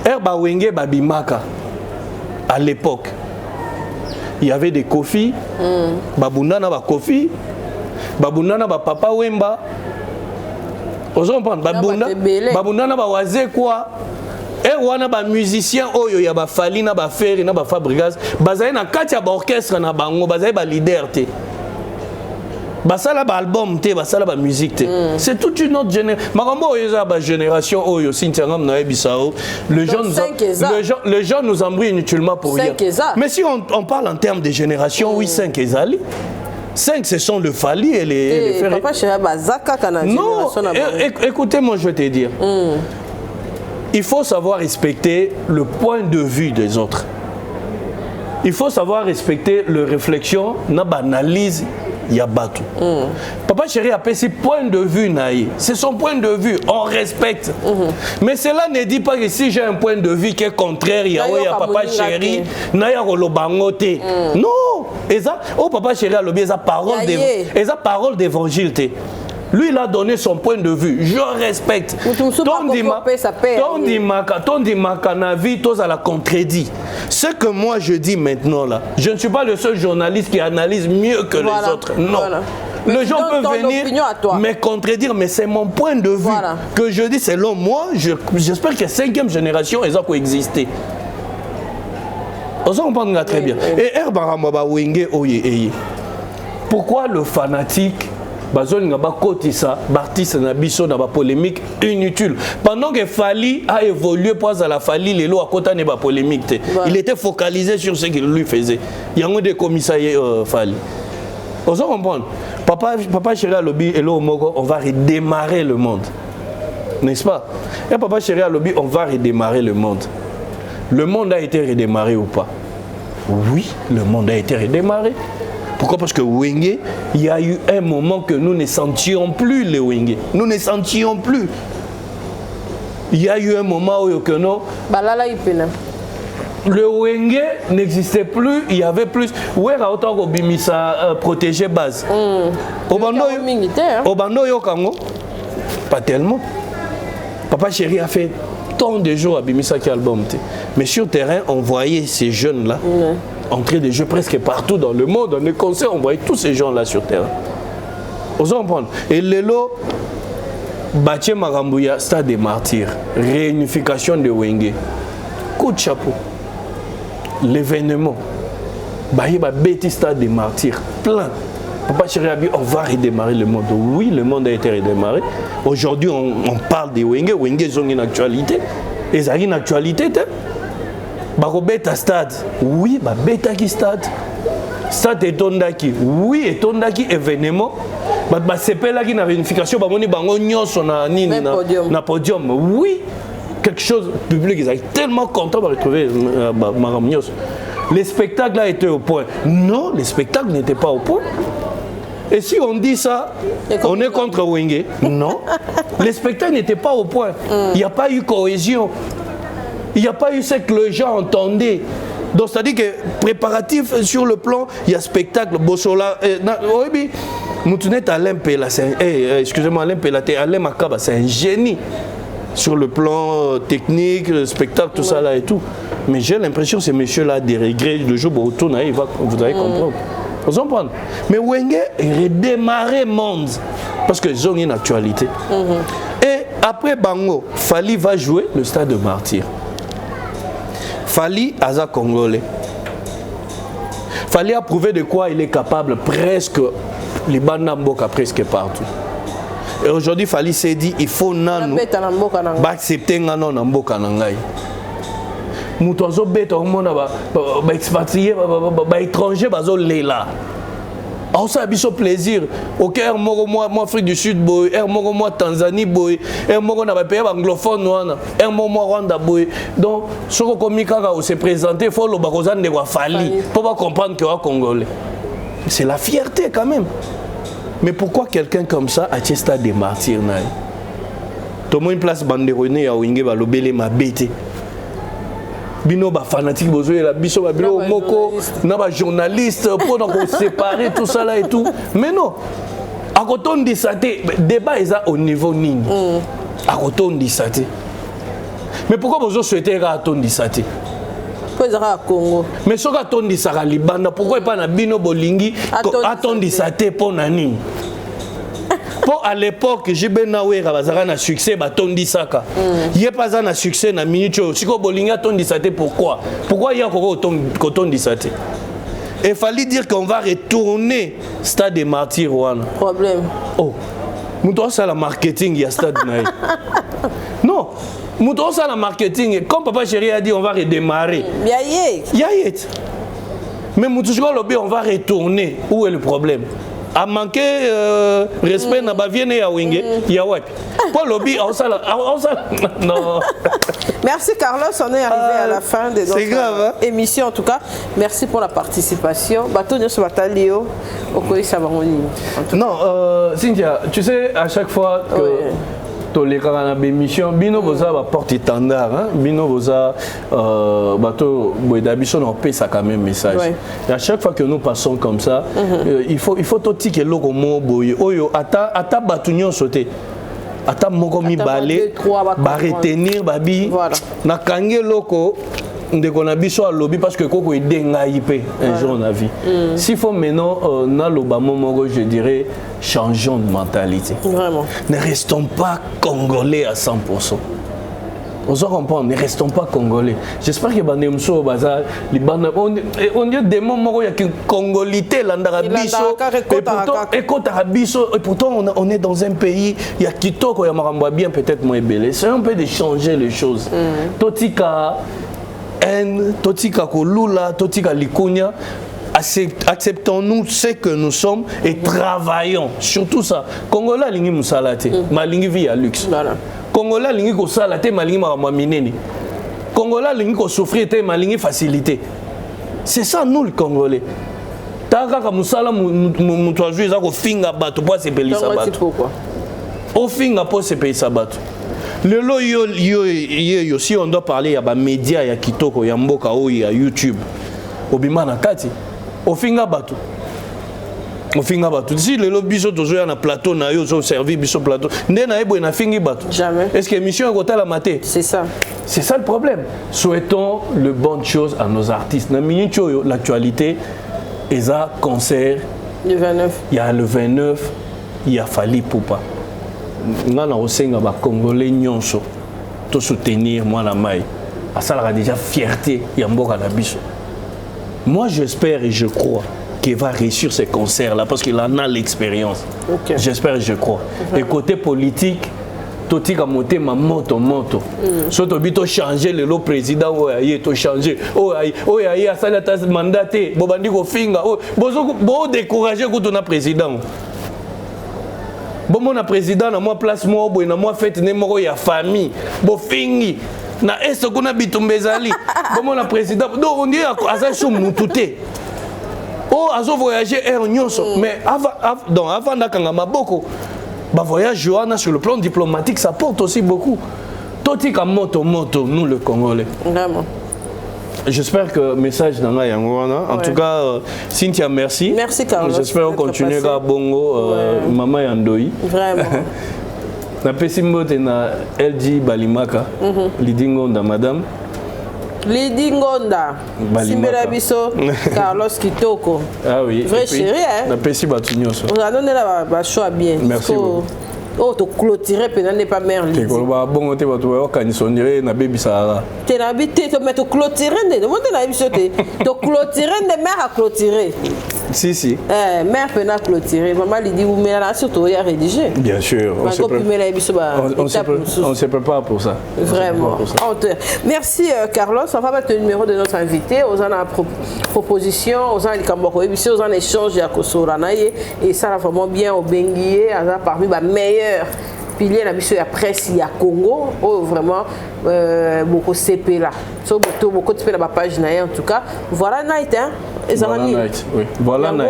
Herba Wenge Babimaka, à l'époque, il y avait des Kofi, Babunana ba Kofi, Babunana ba Papa Wemba. Vous comprenez? Babunana ba Waze quoi? Et wana ba musicien oyo ya ba Fali na ba Ferry na ba Fabregas bazali na kati ya ba orchestre na bango bazali ba leader te basala ba album te basala ba musique te c'est toute une autre génération makambo oyo za ba génération oyo Sintiangam na ebisao les gens nous embrouillent inutilement pour rien. Mais si on parle en termes de génération, oui 5 ezali 5 ce sont le Fali et les Ferry. Papa chéri bazaka kana génération na bango. Écoutez-moi, je vais te dire. Il faut savoir respecter le point de vue des autres. Il faut savoir respecter leur réflexion, na banalise yabatu. Papa chéri a fait ses points de vue naïe. C'est son point de vue, on respecte. Mais cela ne dit pas que si j'ai un point de vue qui est contraire, il y a papa chéri, na ya lobangote. Non, et ça, oh papa chéri a lobby, esa parole d'évangile. Lui, il a donné son point de vue. Je respecte. Ton dimaka na vie, tous à la contredit. Ce que moi je dis maintenant là, je ne suis pas le seul journaliste qui analyse mieux que les autres. Non. Voilà. Les gens peuvent venir me contredire, mais c'est mon point de vue que je dis selon moi. J'espère que la 5e génération est coexisté. On s'en comprend très bien. Et Herbaramba Wenge Oye. Pourquoi le fanatique Bazon ba kotisa Bartis na biso na ba polémique inutile pendant que Fali a évolué pour à la Fali les lois à côté ne ba polémique il était focalisé sur ce qu'il lui faisait il y a des commissariats Fali on se comprend papa chéri à lobby et là on va redémarrer le monde n'est-ce pas et papa chéri à lobby on va redémarrer le monde a été redémarré ou pas oui le monde a été redémarré. Pourquoi? Parce que Wenge, il y a eu un moment que nous ne sentions plus les Wenge. Nous ne sentions plus. Il y a eu un moment où le Wenge n'existait plus, il y avait plus. Où est autant que Bimisa protégé base? Obando Yokango? Pas tellement. Papa chéri a fait tant de jours à Bimisa qui album. Mais sur le terrain, on voyait ces jeunes-là. Entrer des jeux presque partout dans le monde, dans les concerts, on voyait tous ces gens-là sur terre. Vous comprenez? Et Lelo, Baché Marambouya, stade des martyrs, réunification de Wenge, coup de chapeau, l'événement, Bahiba Béti, stade des martyrs, plein. Papa chéri a dit, on va redémarrer le monde. Oui, le monde a été redémarré. Aujourd'hui, on parle de Wenge. Wenge, ils ont une actualité. Ils ont une actualité, Beta stade, oui, beta qui stade. Stade et Tondaki, oui, et Tondaki événement. C'est pas là qui n'a vérification, na podium, oui. Quelque chose public, ils sont tellement contents de retrouver Maramnios. Les spectacles a été au point. Non, les spectacles n'étaient pas au point. Et si on dit ça, on est contre Wenge. Non, les spectacles n'étaient pas au point. Il n'y a pas eu cohésion. Il n'y a pas eu ce que les gens entendaient. Donc c'est-à-dire que préparatif sur le plan, il y a spectacle, Bossola, oui, Moutunet Alain Pela, excusez-moi, Alain Pela, Alain Makaba, c'est un génie sur le plan technique, le spectacle, tout ça là et tout. Mais j'ai l'impression que ces messieurs-là a des regrets. Le jour où vous allez comprendre. Vous comprenez? Mais Wenge redémarrer monde parce qu'ils ont une actualité. Et après Bango, Fali va jouer le Stade de Martyrs. Fali Aza Congolais. Fali a prouvé de quoi il est capable presque, les Banamboka presque partout. Et aujourd'hui, Fali s'est dit, il faut nano accepter nano Namboka Nangai. Moutozo bête au monde, expatrié, étranger, bazo lela. Alors ça a biso plaisir. Ok, moi Afrique du Sud boy, moi Tanzanie boy, moi na pays anglophone wana, moi Rwanda boy. Donc ce que Komika s'est présenté, faut le bakozan de Fali pour pas comprendre que est congolais. C'est la fierté quand même. Mais pourquoi quelqu'un comme ça a Stade des Martyrs naï? Tout le monde place banderone ya Wenge ba lobele ma bête. Bino ba fanatique bozoé la biso ba bilo moko na ba journaliste pour nous séparer tout ça là et tout. Mais non. À côté on dit ça débat est au niveau nini. À côté on dit ça. Mais pourquoi vous souhaitez à ton dit ça? Congo. Mais ce que ton dit ça Libanda, pourquoi pas na bino bolingi à ton dit ça pour nani? Pour à l'époque, j'ai ben nawe rabazara na succès ba ton dit ça ka. Yé pas un succès na minute si ko bolingi ton dit ça pourquoi? Pourquoi il y a encore ton dit ça? Il fallait dire qu'on va retourner Stade des Martyrs wana. Problème. Oh. Mouton ça la marketing il y a Stade naï. Non. Mouton ça la marketing comme papa chéri a dit on va redémarrer. Yayet. Mais mouton lobby on va retourner. Où est le problème? A manqué respect na bavienne ya Wenge ya wapi. Pour lobby on ça non. Merci Carlos, on est arrivé à la fin de notre émission en tout cas. Merci pour la participation. Batonio Sobatalio Non, Cynthia, tu sais à chaque fois que tous les cas dans l'émission, bino boza ba porte étendard, hein, bino boza bateau boedabiso on paie ça quand même message. Et à chaque fois que nous passons comme ça, il faut tout que loko mo boye oyo ata batunyo sauter. Ata moko mi balé ba retenir babi na kange loko ndeko na biso à lobby parce que koko edenga ipé un jour na vie. S'il faut maintenant na loba momo je dirais changeons de mentalité. Vraiment. Ne restons pas congolais à 100%. On se comprend, ne restons pas congolais. J'espère que Banemso Bazar, on dit des moments où il y a qu'une congolité, l'Andarabiso, et pourtant on est dans un pays, il y a Kitoko, il y a Maramba bien peut-être moins belé. C'est un peu de changer les choses. Totika haine, Totika Kolula, Totika Likunya. Acceptons-nous ce que nous sommes et travaillons. Surtout ça. Congolais lingi musalate, ma lingi via luxe. Congolais lingi ko salate, ma lingi ma mineni. Congolais lingi ko souffrir, ma lingi facilité. C'est ça nous le Congolais. Taka ka musala mutoazu za ko finga bato pour se payer sa bato. Au finga pour se payer sa bato. Le lo yo si on doit parler ya ba média ya kitoko ya mboka o ya YouTube. Obimana kati. Ofinga bato. Si le lobby sont toujours na plateau na yo sont servi biso plateau. Ndena ebo na fingi bato. Jamais. Est-ce que émission est la maté? C'est ça. C'est ça le problème. Souhaitons le bonne chose à nos artistes. Na minute l'actualité eza concert le 29. Il y a le 29, il y a Fali Poupa. Ngana osenga ba congolais nyonso to soutenir moi la mai. Ça a déjà fierté ya mboka na biso. Moi, j'espère et je crois qu'il va réussir ces concerts-là parce qu'il en a l'expérience. Okay. J'espère et je crois. Et côté politique, tout a monté ma moto. Surtout, il a changé le président, il a changé. Il a mandaté. Il a découragé le président. Bon, mon président, moi, place moi, moi, fête, il y a famille. Bon, fini. Na est qu'on a bitumbezali comme la président donc on dit à ça mutute oh azo voyager air nyonso mais avant d'akanga maboko ba voyage joana sur le plan diplomatique ça porte aussi beaucoup totika moto nous le Congolais vraiment J'espère que le message dans la En tout cas, Cynthia, merci. Merci, Carlos. J'espère continuer à Bongo, Maman Yandoï. Vraiment. Na pesimbote na LG Balimaka, Lidingonda, madame. Lidingonda, Simbela Biso, Carlos Kitoko. Ah oui. Vrai chéri, hein? Na pesi batunyoso. On a donné la choix bien. Merci beaucoup. Oh, tu clôturer, peut-être n'est pas mère. Tu vois, bon, tu vas quand ils sont dirés, na baby Sahara. Tu es habité, tu mets tu clôturer, tu clôturer, des mères à clôturer. Si. Mère peut pas clôturer. Maman lui dit, vous mettez là, surtout, il y a rédigé. Bien sûr. On se prépare pour ça. Vraiment. Merci, Carlos. On va mettre le numéro de notre invité. On a une proposition, on a un échange à Kosoranaye. Et ça va vraiment bien au Benguié, parmi les meilleurs piliers de la presse à Congo, vraiment beaucoup CP là. Beaucoup de CP dans la page en tout cas. Voilà Night, hein? Voilà Night, oui. Voilà Night.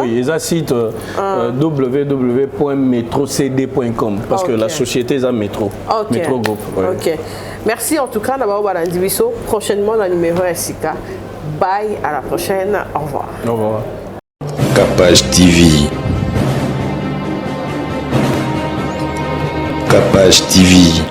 Oui, ils ont site www.metrocd.com parce que la société est un métro. Métro Group. Ok. Merci en tout cas d'avoir Balandibiso. Prochainement dans le numéro SIK. Bye, à la prochaine. Au revoir. Au revoir. Capage TV. Capage TV.